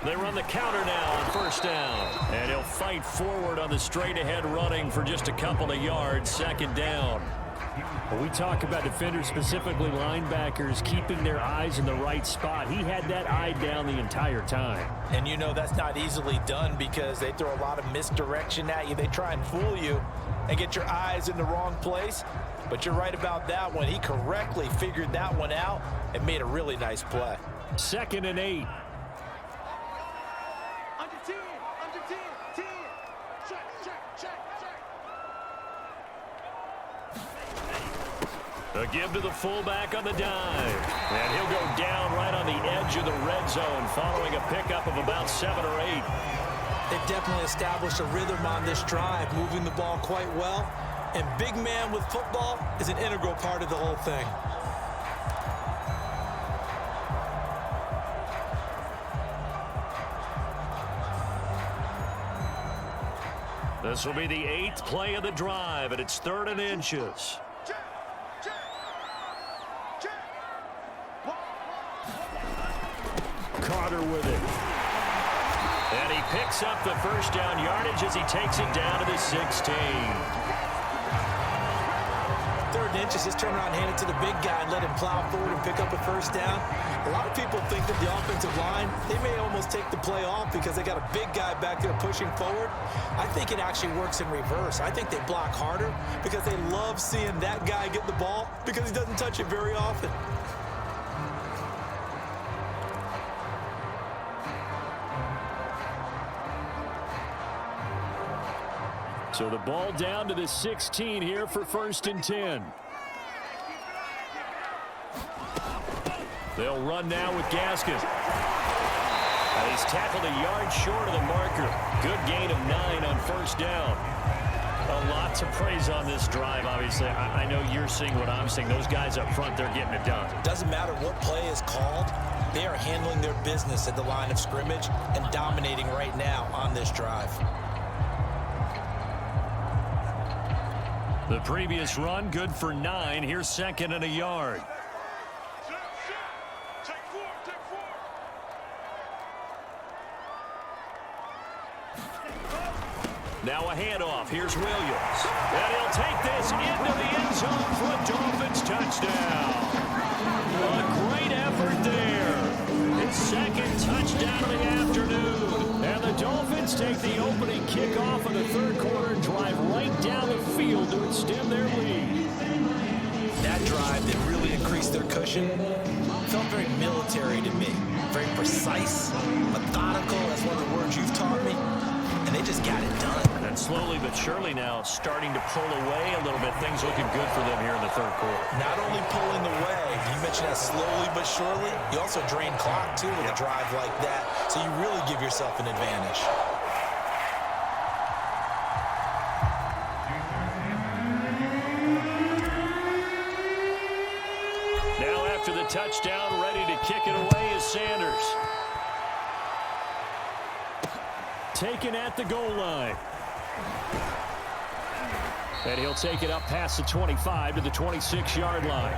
[SPEAKER 2] They run the counter now on 1st down. And he'll fight forward on the straight-ahead running for just a couple of yards, 2nd down.
[SPEAKER 7] When we talk about defenders, specifically linebackers, keeping their eyes in the right spot, he had that eye down the entire time.
[SPEAKER 3] And you know that's not easily done because they throw a lot of misdirection at you. They try and fool you and get your eyes in the wrong place. But you're right about that one. He correctly figured that one out and made a really nice play.
[SPEAKER 7] 2nd and 8.
[SPEAKER 4] Under 10. Under 10. 10. Check.
[SPEAKER 2] A give to the fullback on the dive. And he'll go down right on the edge of the red zone following a pickup of about 7 or 8.
[SPEAKER 3] They've definitely established a rhythm on this drive, moving the ball quite well. And big man with football is an integral part of the whole thing.
[SPEAKER 2] This will be the 8th play of the drive, and it's 3rd and inches.
[SPEAKER 7] Carter with it.
[SPEAKER 2] And he picks up the 1st down yardage as he takes it down to the 16.
[SPEAKER 3] 3rd 3rd and inches, just turn around and hand it to the big guy and let him plow forward and pick up a first down. A lot of people think that the offensive line, they may almost take the play off because they got a big guy back there pushing forward. I think it actually works in reverse. I think they block harder because they love seeing that guy get the ball because he doesn't touch it very often.
[SPEAKER 7] So the ball down to the 16 here for 1st and 10. They'll run now with Gaskin. He's tackled a yard short of the marker. Good gain of 9 on 1st down. A lot to praise on this drive, obviously. I know you're seeing what I'm seeing. Those guys up front, they're getting it done.
[SPEAKER 3] Doesn't matter what play is called. They are handling their business at the line of scrimmage and dominating right now on this drive.
[SPEAKER 7] The previous run, good for 9. Here's 2nd and a yard. Now a handoff. Here's Williams. And he'll take this into the end zone for a Dolphins touchdown. A great effort there. His 2nd touchdown of the afternoon. And the Dolphins take the opening kickoff of the 3rd quarter and drive right down the field to extend their lead.
[SPEAKER 3] That drive that really increased their cushion felt very military to me. Very precise, methodical, that's one of the words you've taught me. And they just got it done.
[SPEAKER 7] And slowly but surely now starting to pull away a little bit. Things looking good for them here in the 3rd quarter.
[SPEAKER 3] Not only pulling away, you mentioned that slowly but surely, you also drain clock too with a drive like that. So you really give yourself an advantage.
[SPEAKER 7] Now after the touchdown, ready to kick it away is Sanders. Taken at the goal line. And he'll take it up past the 25 to the 26-yard line.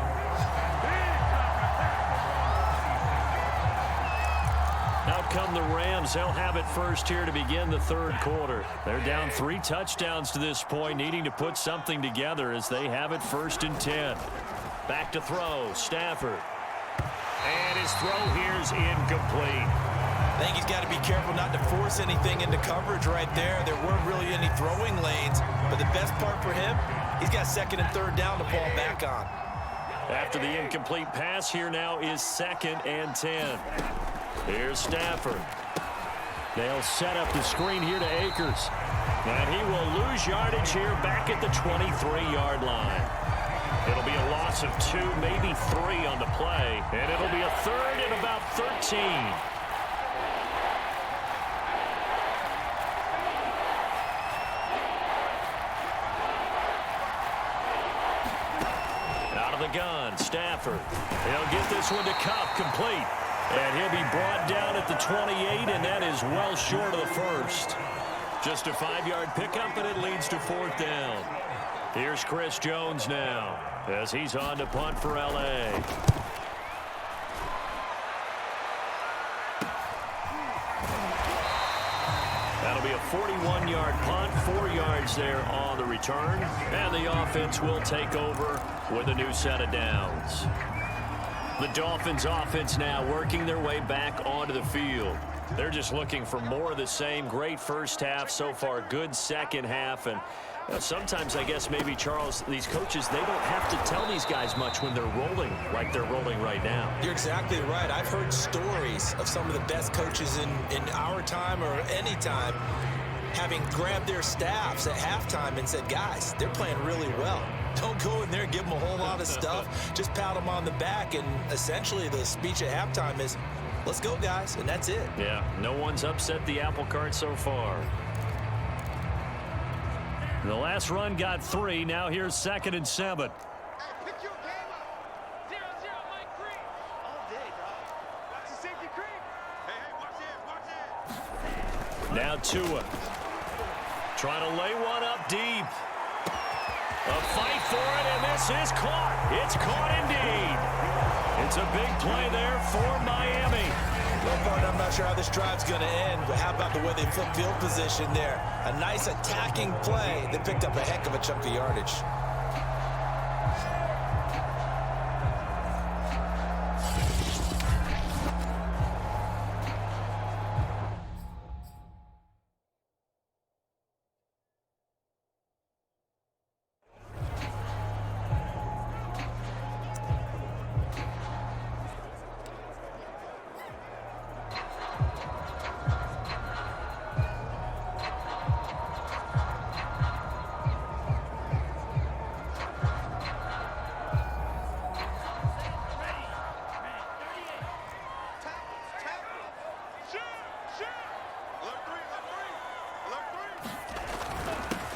[SPEAKER 7] Out come the Rams. They'll have it first here to begin the 3rd quarter. They're down 3 touchdowns to this point, needing to put something together as they have it 1st and 10. Back to throw. Stafford. And his throw here is incomplete.
[SPEAKER 3] I think he's got to be careful not to force anything into coverage right there. There weren't really any throwing lanes, but the best part for him, he's got 2nd and 3rd down to fall back on.
[SPEAKER 7] After the incomplete pass, here now is 2nd and 10. Here's Stafford. They'll set up the screen here to Akers. And he will lose yardage here back at the 23-yard line. It'll be a loss of 2, maybe 3 on the play, and it'll be a 3rd and about 13. Gun, Stafford. He'll get this one to Cup, complete. And he'll be brought down at the 28, and that is well short of the 1st. Just a 5-yard pickup, and it leads to 4th down. Here's Chris Jones now, as he's on to punt for L.A. That'll be a 41-yard punt, 4 yards there on the return. And the offense will take over with a new set of downs. The Dolphins offense now working their way back onto the field. They're just looking for more of the same. Great first half so far, good 2nd half. And sometimes, I guess, maybe, Charles, these coaches, they don't have to tell these guys much when they're rolling like they're rolling right now.
[SPEAKER 3] You're exactly right. I've heard stories of some of the best coaches in our time or any time having grabbed their staffs at halftime and said, guys, they're playing really well. Don't go in there and give them a whole lot of stuff. Just pat them on the back. And essentially the speech at halftime is, let's go, guys. And that's it.
[SPEAKER 7] Yeah, no one's upset the apple cart so far. The last run got 3. Now here's 2nd and 7.
[SPEAKER 4] Hey, pick your game up. 0-0, Mike Green. All day, dog. Watch the safety creep. Hey, watch this.
[SPEAKER 7] Now Tua. Trying to lay one up deep. A fight for it, and this is caught. It's caught indeed. It's a big play there for Miami.
[SPEAKER 3] Well, partner, I'm not sure how this drive's going to end, but how about the way they flip field position there? A nice attacking play that picked up a heck of a chunk of yardage.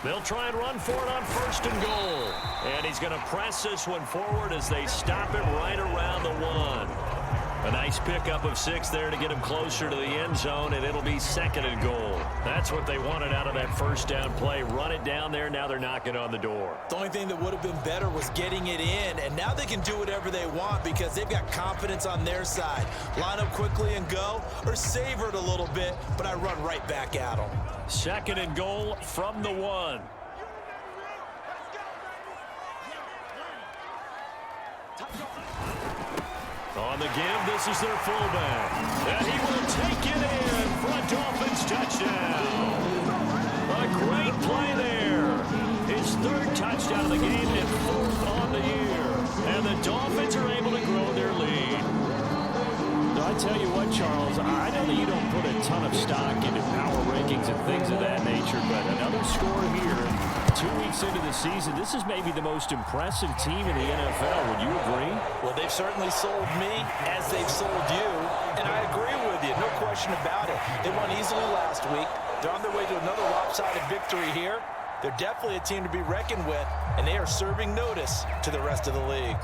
[SPEAKER 7] They'll try and run for it on 1st and goal. And he's going to press this one forward as they stop it right around the 1. A nice pickup of 6 there to get him closer to the end zone, and it'll be 2nd and goal. That's what they wanted out of that first down play. Run it down there. Now they're knocking on the door.
[SPEAKER 3] The only thing that would have been better was getting it in, and now they can do whatever they want because they've got confidence on their side. Line up quickly and go, or savor it a little bit, but I run right back at them.
[SPEAKER 7] 2nd and goal from the 1. On the give, this is their fullback. And he will take it in for a Dolphins touchdown. A great play there. His 3rd touchdown of the game and 4th on the year. And the Dolphins are able to grow their lead.
[SPEAKER 2] I tell you what, Charles, I know that you don't put a ton of stock into power rankings and things of that nature, but another score here, 2 weeks into the season, this is maybe the most impressive team in the NFL. Would you agree?
[SPEAKER 3] Well, they've certainly sold me as they've sold you, and I agree with you, no question about it. They won easily last week. They're on their way to another lopsided victory here. They're definitely a team to be reckoned with, and they are serving notice to the rest of the league.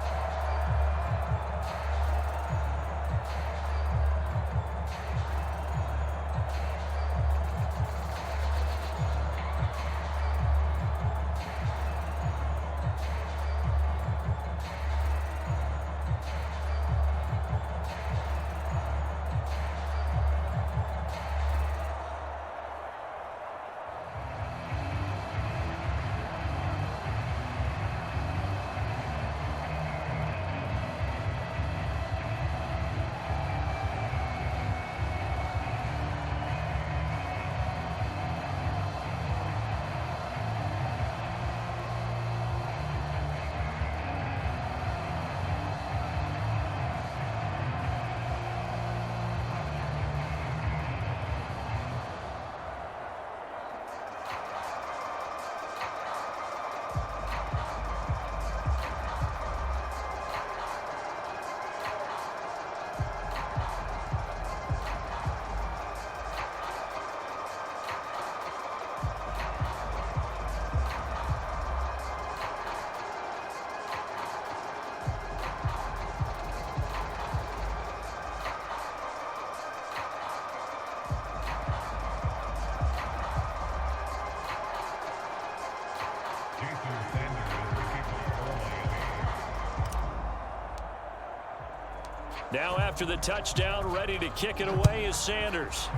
[SPEAKER 7] Now after the touchdown, ready to kick it away is Sanders.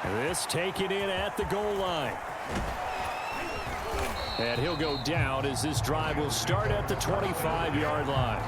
[SPEAKER 2] This taken in at the goal line. And he'll go down as this drive will start at the 25-yard line.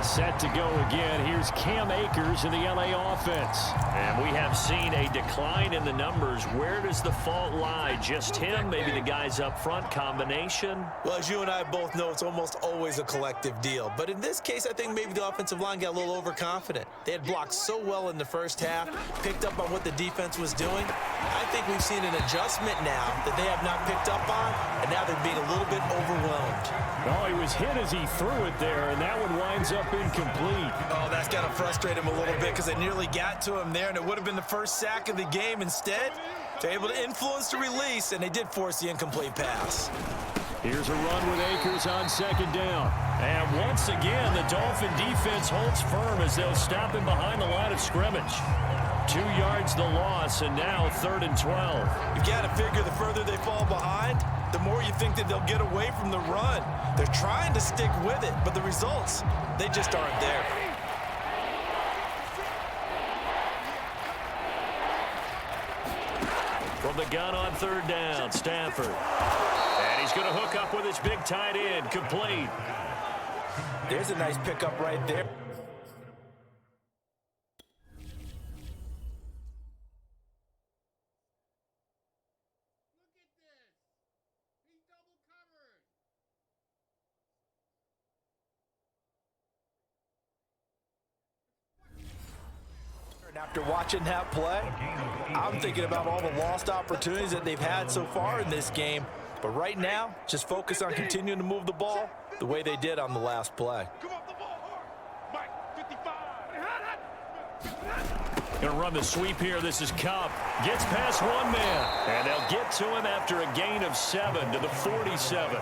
[SPEAKER 2] Set to go again. Here's Cam Akers in the LA offense.
[SPEAKER 7] And we have seen a decline in the numbers. Where does the fault lie? Just him? Maybe the guys up front? Combination?
[SPEAKER 3] Well, as you and I both know, it's almost always a collective deal. But in this case, I think maybe the offensive line got a little overconfident. They had blocked so well in the first half, picked up on what the defense was doing. I think we've seen an adjustment now that they have not picked up on, and now they're being a little bit overwhelmed.
[SPEAKER 2] Oh, he was hit as he threw it there, and that one winds up incomplete.
[SPEAKER 3] Oh, that's got to frustrate him a little bit because they nearly got to him there, and it would have been the first sack of the game. Instead, they're able to influence the release, and they did force the incomplete pass.
[SPEAKER 2] Here's a run with Akers on second down.
[SPEAKER 7] And once again, the Dolphin defense holds firm as they'll stop him behind the line of scrimmage. 2 yards the loss, and now 3rd and 12.
[SPEAKER 3] You've got to figure the further they fall behind, the more you think that they'll get away from the run. They're trying to stick with it, but the results, they just aren't there.
[SPEAKER 7] From the gun on 3rd down, Stafford. And he's going to hook up with his big tight end, complete.
[SPEAKER 3] There's a nice pickup right there. After watching that play, I'm thinking about all the lost opportunities that they've had so far in this game. But right now, just focus on continuing to move the ball the way they did on the last play.
[SPEAKER 4] Come off the ball hard. Mike, 55.
[SPEAKER 2] Going to run the sweep here. This is Cup. Gets past one man. And they'll get to him after a gain of 7 to the 47.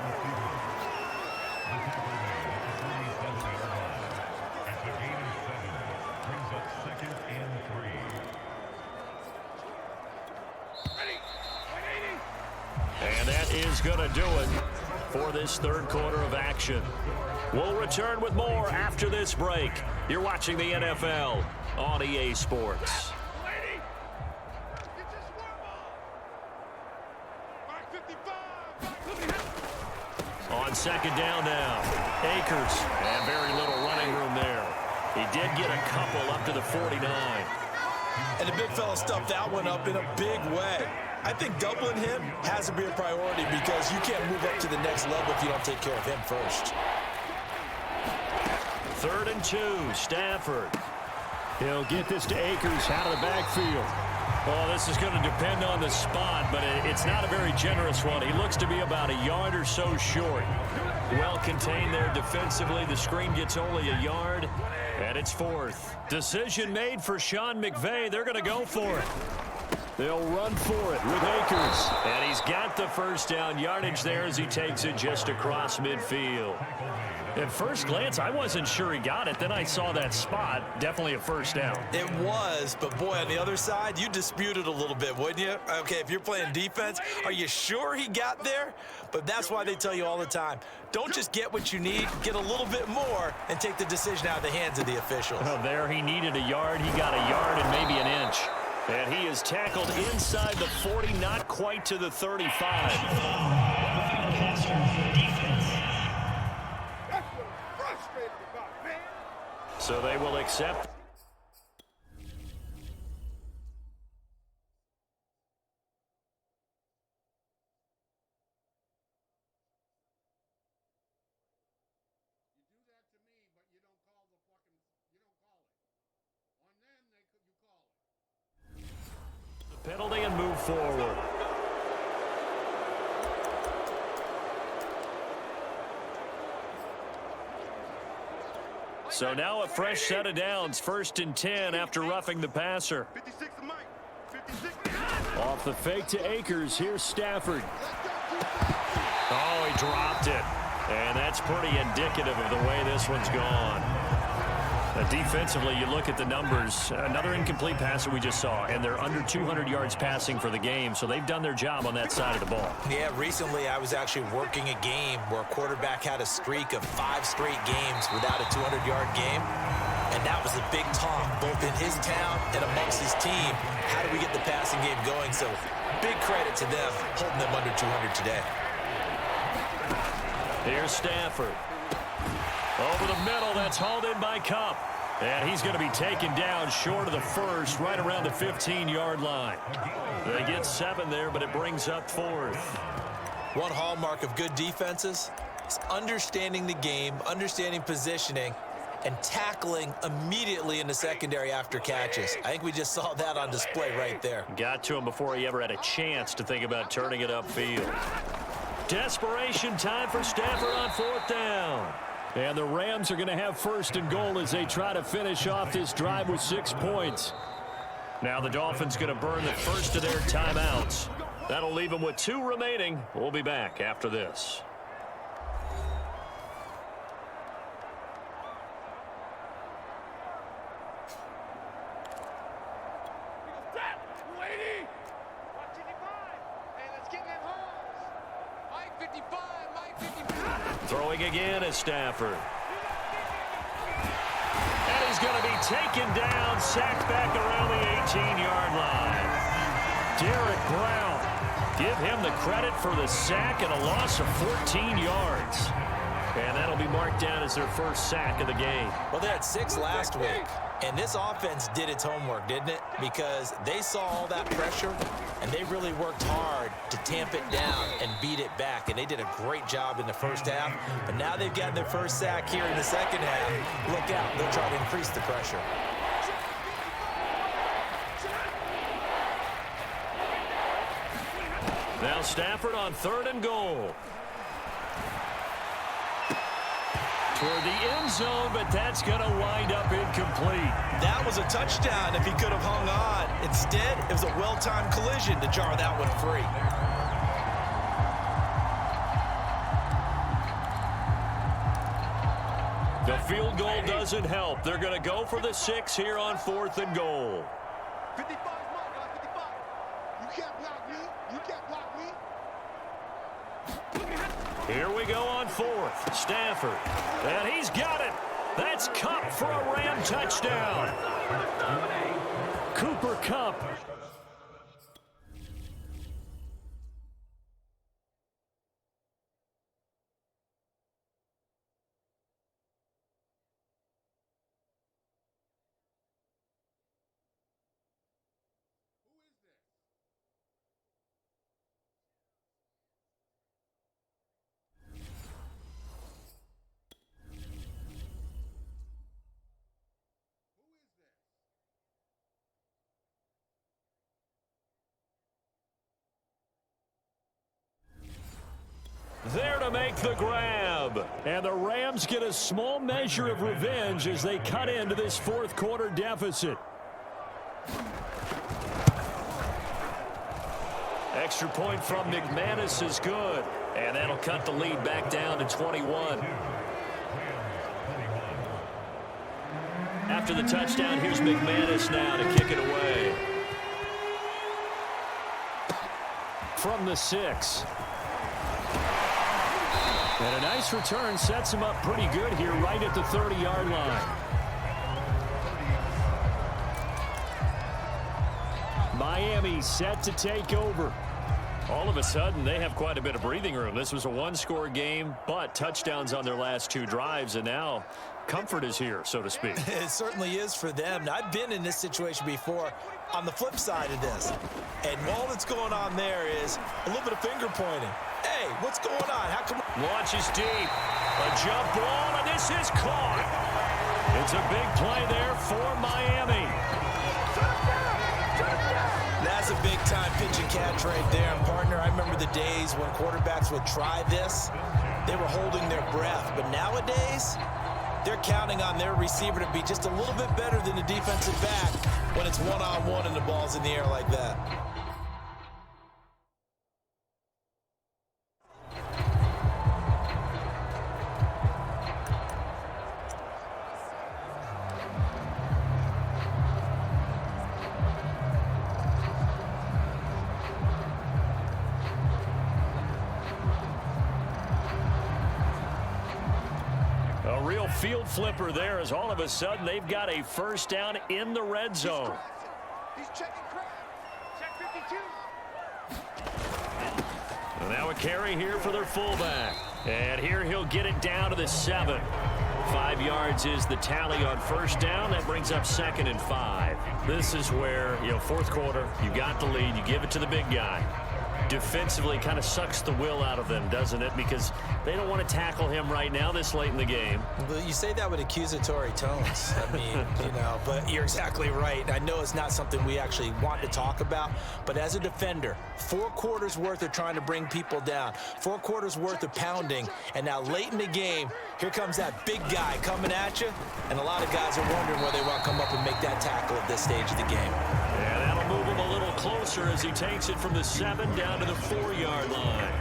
[SPEAKER 2] And that is going to do it for this third quarter of action. We'll return with more after this break. You're watching the NFL on EA Sports. On second down now, Akers, and very little running room there. He did get a couple up to the 49.
[SPEAKER 3] And the big fella stuffed that one up in a big way. I think doubling him has to be a priority because you can't move up to the next level if you don't take care of him first.
[SPEAKER 2] 3rd and 2, Stafford. He'll get this to Akers out of the backfield. Well, this is going to depend on the spot, but it's not a very generous one. He looks to be about a yard or so short. Well contained there defensively. The screen gets only a yard, and it's 4th. Decision made for Sean McVay. They're going to go for it. They'll run for it with Akers. And he's got the first down yardage there as he takes it just across midfield. At first glance, I wasn't sure he got it. Then I saw that spot. Definitely a first down.
[SPEAKER 3] It was, but boy, on the other side, you disputed a little bit, wouldn't you? Okay, if you're playing defense, are you sure he got there? But that's why they tell you all the time, don't just get what you need, get a little bit more, and take the decision out of the hands of the officials.
[SPEAKER 2] Oh, there he needed a yard. He got a yard and maybe an inch. And he is tackled inside the 40, not quite to the 35. So they will accept. Penalty and move forward. So now a fresh set of downs, 1st and 10 after roughing the passer. Off the fake to Akers, here's Stafford. Oh, he dropped it. And that's pretty indicative of the way this one's gone. Defensively, you look at the numbers. Another incomplete passer we just saw, and they're under 200 yards passing for the game, so they've done their job on that side of the ball.
[SPEAKER 3] Yeah, recently I was actually working a game where a quarterback had a streak of 5 straight games without a 200-yard game, and that was a big talk, both in his town and amongst his team. How do we get the passing game going? So big credit to them holding them under 200 today.
[SPEAKER 2] Here's Stafford. Over the middle, that's hauled in by Cup. And he's going to be taken down short of the first, right around the 15-yard line. They get 7 there, but it brings up 4th.
[SPEAKER 3] One hallmark of good defenses is understanding the game, understanding positioning, and tackling immediately in the secondary after catches. I think we just saw that on display right there.
[SPEAKER 2] Got to him before he ever had a chance to think about turning it upfield. Desperation time for Stafford on 4th down. And the Rams are going to have 1st and goal as they try to finish off this drive with 6 points. Now the Dolphins going to burn the first of their timeouts. That'll leave them with 2 remaining. We'll be back after this. Throwing again is Stafford. And he's going to be taken down, sacked back around the 18-yard line. Derek Brown, give him the credit for the sack and a loss of 14 yards. And that'll be marked down as their first sack of the game.
[SPEAKER 3] Well, they had 6 last week. And this offense did its homework, didn't it? Because they saw all that pressure, and they really worked hard to tamp it down and beat it back. And they did a great job in the first half. But now they've gotten their first sack here in the second half. Look out. They'll try to increase the pressure.
[SPEAKER 2] Now Stafford on 3rd and goal. toward the end zone, but that's going to wind up incomplete.
[SPEAKER 3] That was a touchdown if he could have hung on. Instead, it was a well-timed collision to jar that one free.
[SPEAKER 2] The field goal doesn't help. They're going to go for the 6 here on 4th and goal.
[SPEAKER 4] 55, come on, guys, 55. You can't block me. You can't block me.
[SPEAKER 2] Here we go on 4th. Stafford. And he's got it. That's Kupp for a Ram touchdown. Cooper Kupp. There to make the grab. And the Rams get a small measure of revenge as they cut into this 4th quarter deficit. Extra point from McManus is good. And that'll cut the lead back down to 21. After the touchdown, here's McManus now to kick it away. From the 6. And a nice return sets him up pretty good here right at the 30-yard line. Miami set to take over. All of a sudden, they have quite a bit of breathing room. This was a one-score game, but touchdowns on their last 2 drives, and now comfort is here, so to speak.
[SPEAKER 3] It certainly is for them. Now, I've been in this situation before on the flip side of this, and all that's going on there is a little bit of finger pointing. Hey, what's going on? How come?
[SPEAKER 2] Launches deep. A jump ball, and this is caught. It's a big play there for Miami.
[SPEAKER 3] That's a big-time pitch and catch right there. And, partner, I remember the days when quarterbacks would try this. They were holding their breath. But nowadays, they're counting on their receiver to be just a little bit better than the defensive back when it's one-on-one and the ball's in the air like that.
[SPEAKER 2] A real field flipper there as all of a sudden they've got a first down in the red zone.
[SPEAKER 4] He's checking crap. Check 52.
[SPEAKER 2] And now a carry here for their fullback. And here he'll get it down to the 7. 5 yards is the tally on first down. That brings up 2nd and 5. This is where, 4th quarter, you got the lead. You give it to the big guy. Defensively kind of sucks the will out of them, doesn't it? Because they don't want to tackle him right now this late in the game.
[SPEAKER 3] Well, you say that with accusatory tones. I mean, but you're exactly right. I know it's not something we actually want to talk about, but as a defender, 4 quarters worth of trying to bring people down, 4 quarters worth of pounding, and now late in the game, here comes that big guy coming at you, and a lot of guys are wondering whether they want to come up and make that tackle at this stage of the game.
[SPEAKER 2] And that'll move him a little closer as he takes it from the 7 down to the 4-yard line.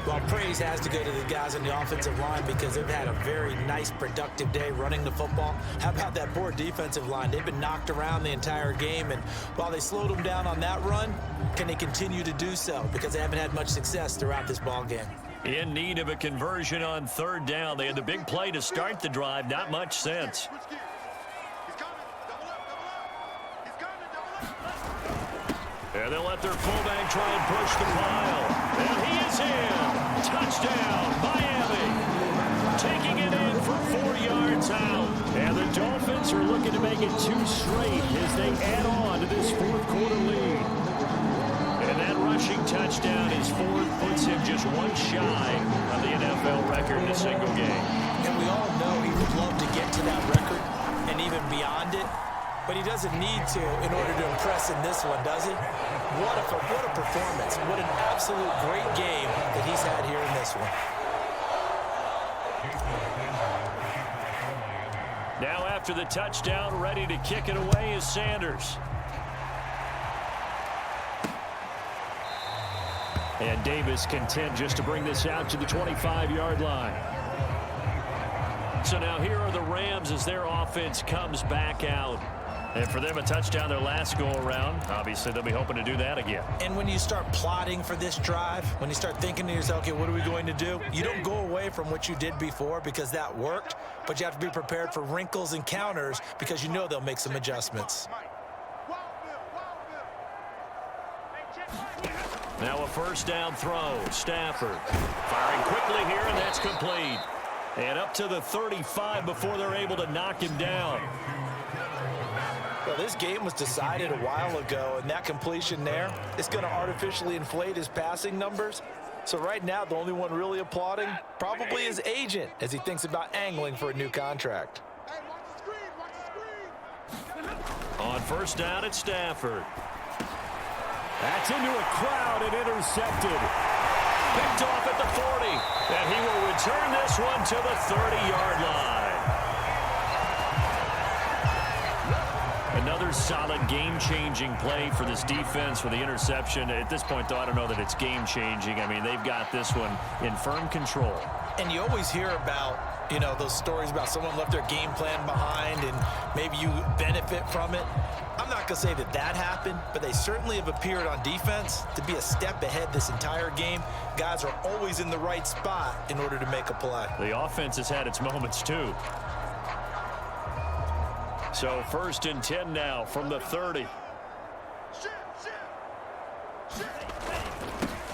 [SPEAKER 3] Well, praise has to go to the guys on the offensive line because they've had a very nice, productive day running the football. How about that poor defensive line? They've been knocked around the entire game, and while they slowed them down on that run, can they continue to do so? Because they haven't had much success throughout this ball game.
[SPEAKER 2] In need of a conversion on 3rd down. They had the big play to start the drive. Not much sense. And they'll let their fullback try and push the pile. And he is in. Touchdown, Miami. Taking it in for 4 yards out. And the Dolphins are looking to make it 2 straight as they add on to this 4th quarter lead. And that rushing touchdown is 4th, puts him just 1 shy of the NFL record in a single game.
[SPEAKER 3] And we all know he would love to get to that record and even beyond it. But he doesn't need to in order to impress in this one, does he? What a performance. What an absolute great game that he's had here in this one.
[SPEAKER 7] after the touchdown. Ready to kick it away is Sanders. And Davis content just to bring this out to the 25-yard line. So now here are the Rams as their offense comes back out. And for them, a touchdown their last go-around. Obviously, they'll be hoping to do that again.
[SPEAKER 3] And when you start plotting for this drive, when you start thinking to yourself, okay, what are we going to do? You don't go away from what you did before because that worked, but you have to be prepared for wrinkles and counters because you know they'll make some adjustments.
[SPEAKER 7] Now a first down throw. Stafford firing quickly here, and that's complete. And up to the 35 before they're able to knock him down.
[SPEAKER 3] Well, this game was decided a while ago, and that completion there is going to artificially inflate his passing numbers. So right now, the only one really applauding probably his agent as he thinks about angling for a new contract.
[SPEAKER 4] Hey, watch the screen, watch the screen.
[SPEAKER 7] On first down, it's Stafford.
[SPEAKER 2] That's into a crowd and intercepted.
[SPEAKER 7] Picked off at the 40. And he will return this one to the 30-yard line. Another solid game-changing play for this defense with the interception. At this point, though, I don't know that it's game-changing. I mean, they've got this one in firm control.
[SPEAKER 3] And you always hear about, you know, those stories about someone left their game plan behind and maybe you benefit from it. I'm not going to say that that happened, but they certainly have appeared on defense to be a step ahead this entire game. Guys are always in the right spot in order to make a play.
[SPEAKER 7] The offense has had its moments, too. So first and 10 now from the 30.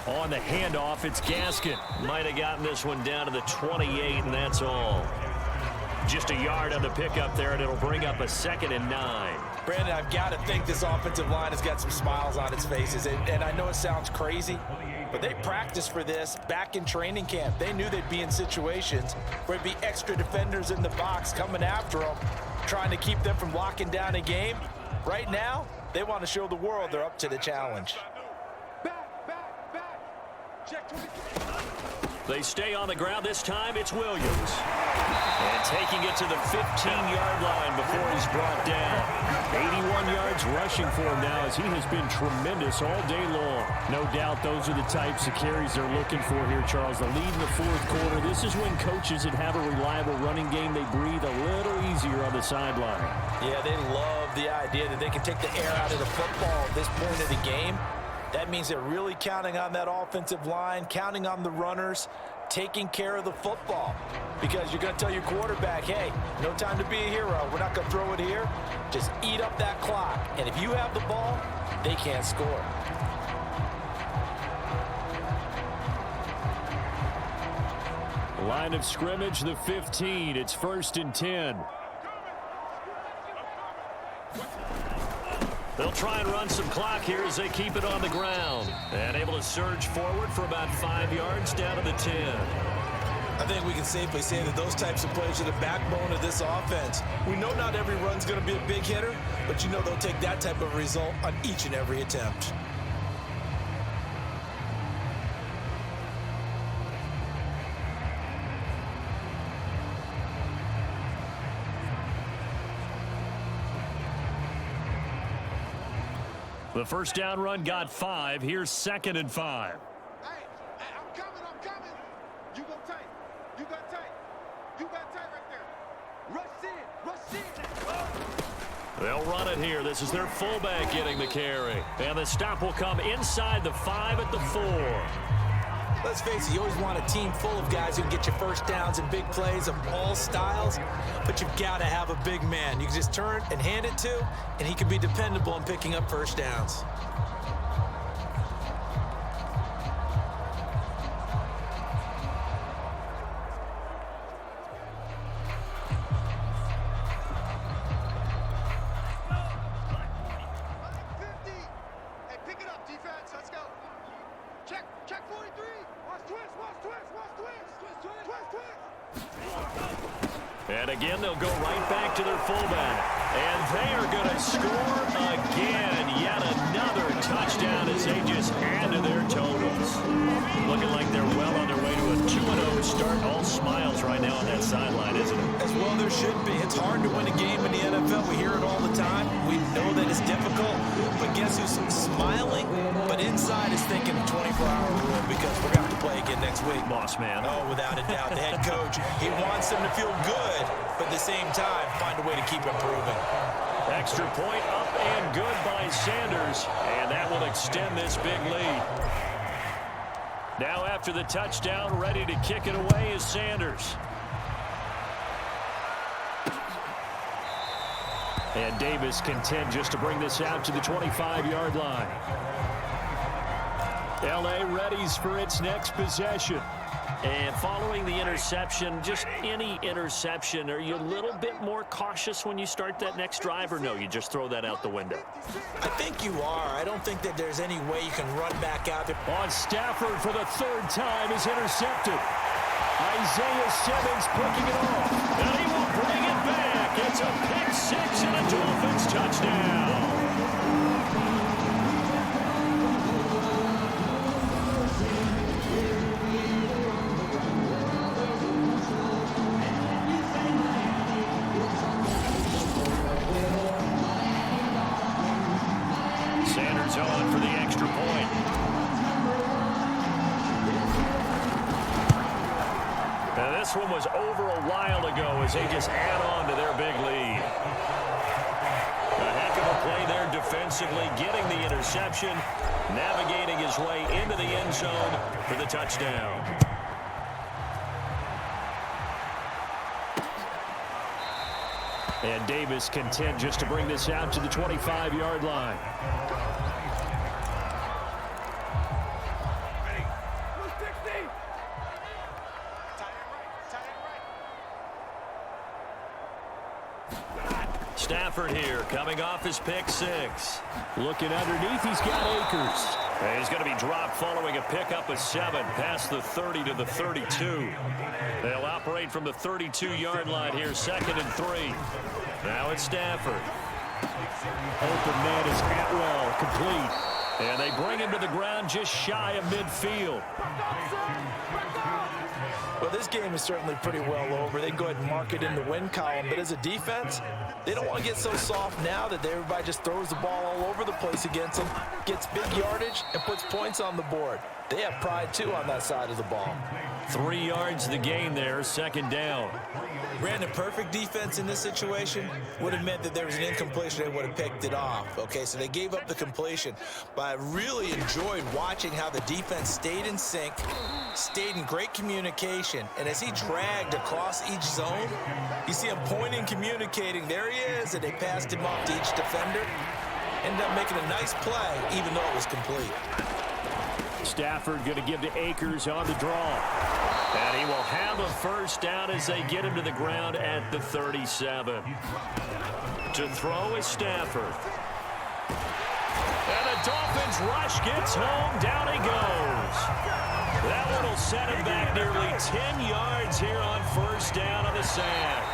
[SPEAKER 7] On the handoff, it's Gaskin. Might have gotten this one down to the 28, and that's all. Just a yard on the pickup there, and it'll bring up a 2nd and 9.
[SPEAKER 3] Brandon, I've got to think this offensive line has got some smiles on its faces. And I know it sounds crazy, but they practiced for this back in training camp. They knew they'd be in situations where there'd be extra defenders in the box coming after them, trying to keep them from locking down a game. Right now, they want to show the world they're up to the challenge.
[SPEAKER 4] Check 23.
[SPEAKER 7] They stay on the ground. This time it's Williams. And taking it to the 15-yard line before he's brought down.
[SPEAKER 2] 81 yards rushing for him now as he has been tremendous all day long. No doubt those are the types of carries they're looking for here, Charles. The lead in the fourth quarter. This is when coaches that have a reliable running game, they breathe a little easier on the sideline.
[SPEAKER 3] Yeah, they love the idea that they can take the air out of the football at this point of the game. That means they're really counting on that offensive line, counting on the runners, taking care of the football. Because you're going to tell your quarterback, hey, no time to be a hero. We're not going to throw it here. Just eat up that clock. And if you have the ball, they can't score.
[SPEAKER 2] Line of scrimmage, the 15. It's 1st and 10.
[SPEAKER 7] They'll try and run some clock here as they keep it on the ground. And able to surge forward for about 5 yards down to the 10.
[SPEAKER 3] I think we can safely say that those types of plays are the backbone of this offense. We know not every run's going to be a big hitter, but you know they'll take that type of result on each and every attempt.
[SPEAKER 2] The first down run got 5. Here's 2nd and 5.
[SPEAKER 4] Hey, I'm coming. You go tight. You got tight. You got tight right there. Rush in.
[SPEAKER 7] They'll run it here. This is their fullback getting the carry. And the stop will come inside the 5 at the 4.
[SPEAKER 3] Let's face it, you always want a team full of guys who can get you first downs and big plays of all styles, but you've got to have a big man you can just turn and hand it to, and he can be dependable in picking up first downs.
[SPEAKER 4] Hey, pick it up, defense. Let's go. Check 43. Watch twist.
[SPEAKER 7] And again, they'll go right back to their fullback. And they are going to score again. Yet another touchdown as they just add to their totals. Looking like they're well on their way to a 2-0 start. All smiles right now on that sideline, isn't it?
[SPEAKER 3] As well there should be. It's hard to win a game again next week.
[SPEAKER 2] Boss man.
[SPEAKER 3] Oh, without a doubt. The head coach, he wants them to feel good, but at the same time, find a way to keep improving.
[SPEAKER 2] Extra point up and good by Sanders, and that will extend this big lead. Now after the touchdown, ready to kick it away is Sanders. And Davis content just to bring this out to the 25-yard line. L.A. readies for its next possession. And following the interception, just any interception, are you a little bit more cautious when you start that next drive, or no, you just throw that out the window?
[SPEAKER 3] I think you are. I don't think that there's any way you can run back out there.
[SPEAKER 2] On Stafford for the third time is intercepted. Isaiah Simmons picking it off, and he will bring it back. It's a pick six and a Dolphins touchdown. Sanders on for the extra point. Now this one was over a while ago as they just add on to their big lead. A heck of a play there defensively, getting the interception, navigating his way into the end zone for the touchdown. And Davis content just to bring this out to the 25-yard line. Stafford here, coming off his pick six. Looking underneath, he's got Akers. And he's going to be dropped following a pickup of 7 past the 30 to the 32. They'll operate from the 32-yard line here, 2nd and 3. Now it's Stafford. Open man is Atwell, complete. And they bring him to the ground just shy of midfield.
[SPEAKER 3] Well, this game is certainly pretty well over. They go ahead and mark it in the win column. But as a defense, they don't want to get so soft now that everybody just throws the ball all over the place against them, gets big yardage, and puts points on the board. They have pride, too, on that side of the ball.
[SPEAKER 2] 3 yards the gain there, 2nd down.
[SPEAKER 3] Brandon, perfect defense in this situation would have meant that there was an incompletion. They would have picked it off. Okay, so they gave up the completion. But I really enjoyed watching how the defense stayed in sync, stayed in great communication. And as he dragged across each zone, you see him pointing, communicating. There he is, and they passed him off to each defender. Ended up making a nice play, even though it was complete.
[SPEAKER 2] Stafford going to give to Akers on the draw. And he will have a first down as they get him to the ground at the 37. To throw is Stafford. And the Dolphins rush gets home. Down he goes. That one will set him back nearly 10 yards here on first down on the sack.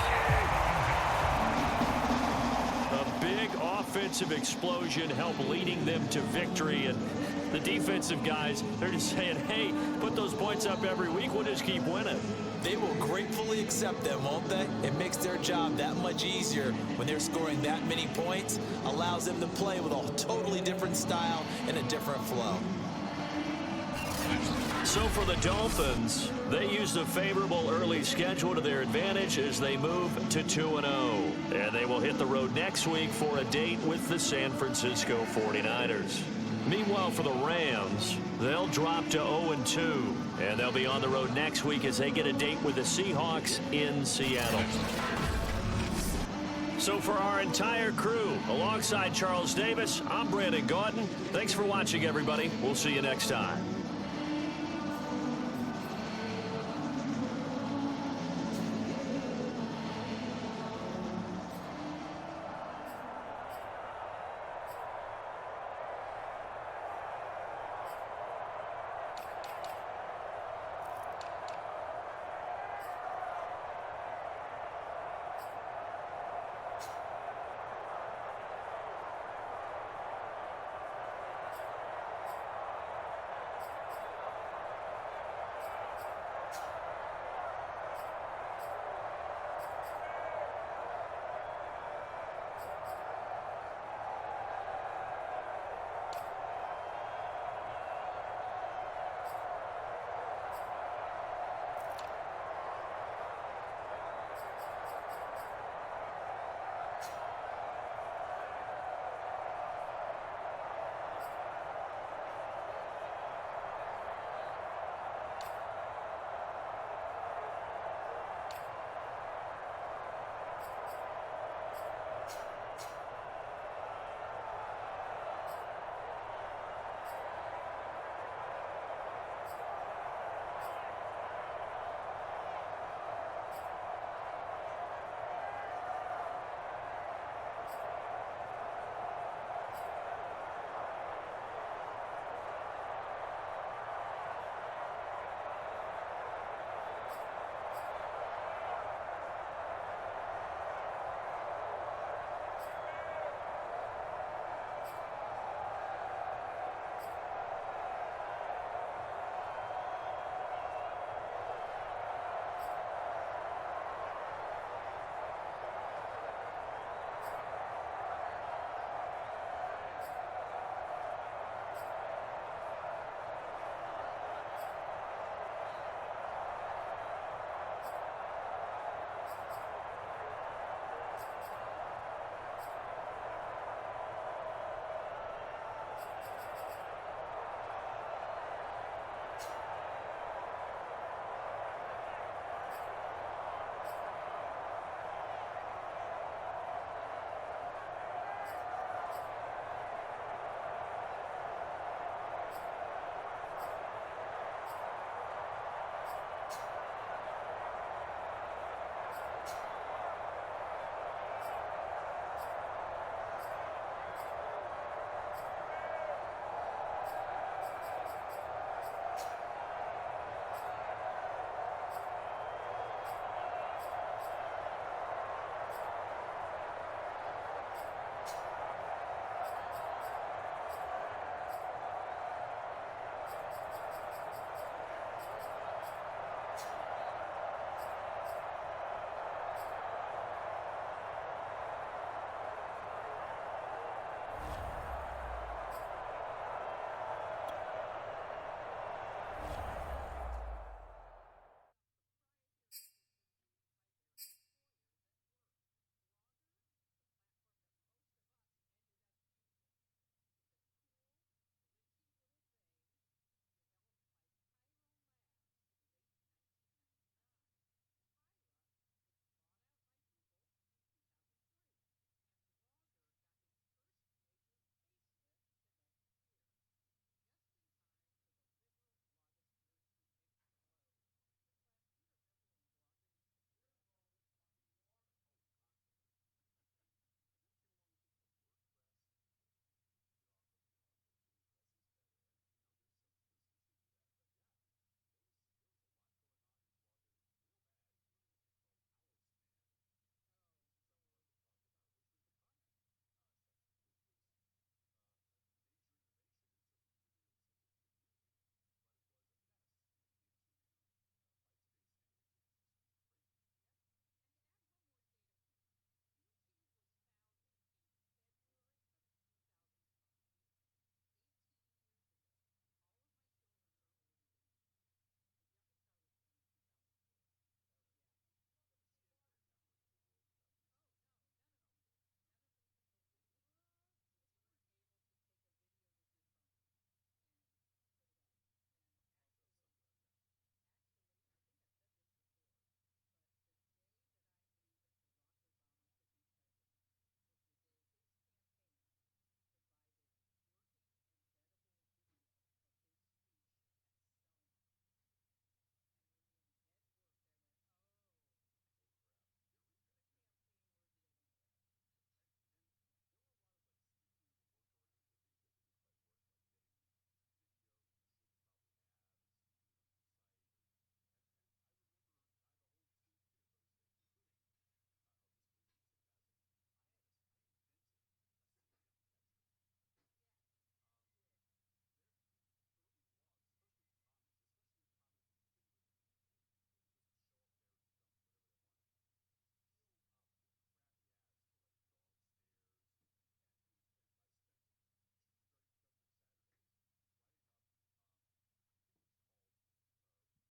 [SPEAKER 2] A big offensive explosion helped leading them to victory. And the defensive guys, they're just saying, hey, put those points up every week. We'll just keep winning.
[SPEAKER 3] They will gratefully accept them, won't they? It makes their job that much easier when they're scoring that many points. Allows them to play with a totally different style and a different flow.
[SPEAKER 2] So for the Dolphins, they used a favorable early schedule to their advantage as they move to 2-0. And they will hit the road next week for a date with the San Francisco 49ers. Meanwhile, for the Rams, they'll drop to 0-2, and they'll be on the road next week as they get a date with the Seahawks in Seattle. So for our entire crew, alongside Charles Davis, I'm Brandon Gaudin. Thanks for watching, everybody. We'll see you next time.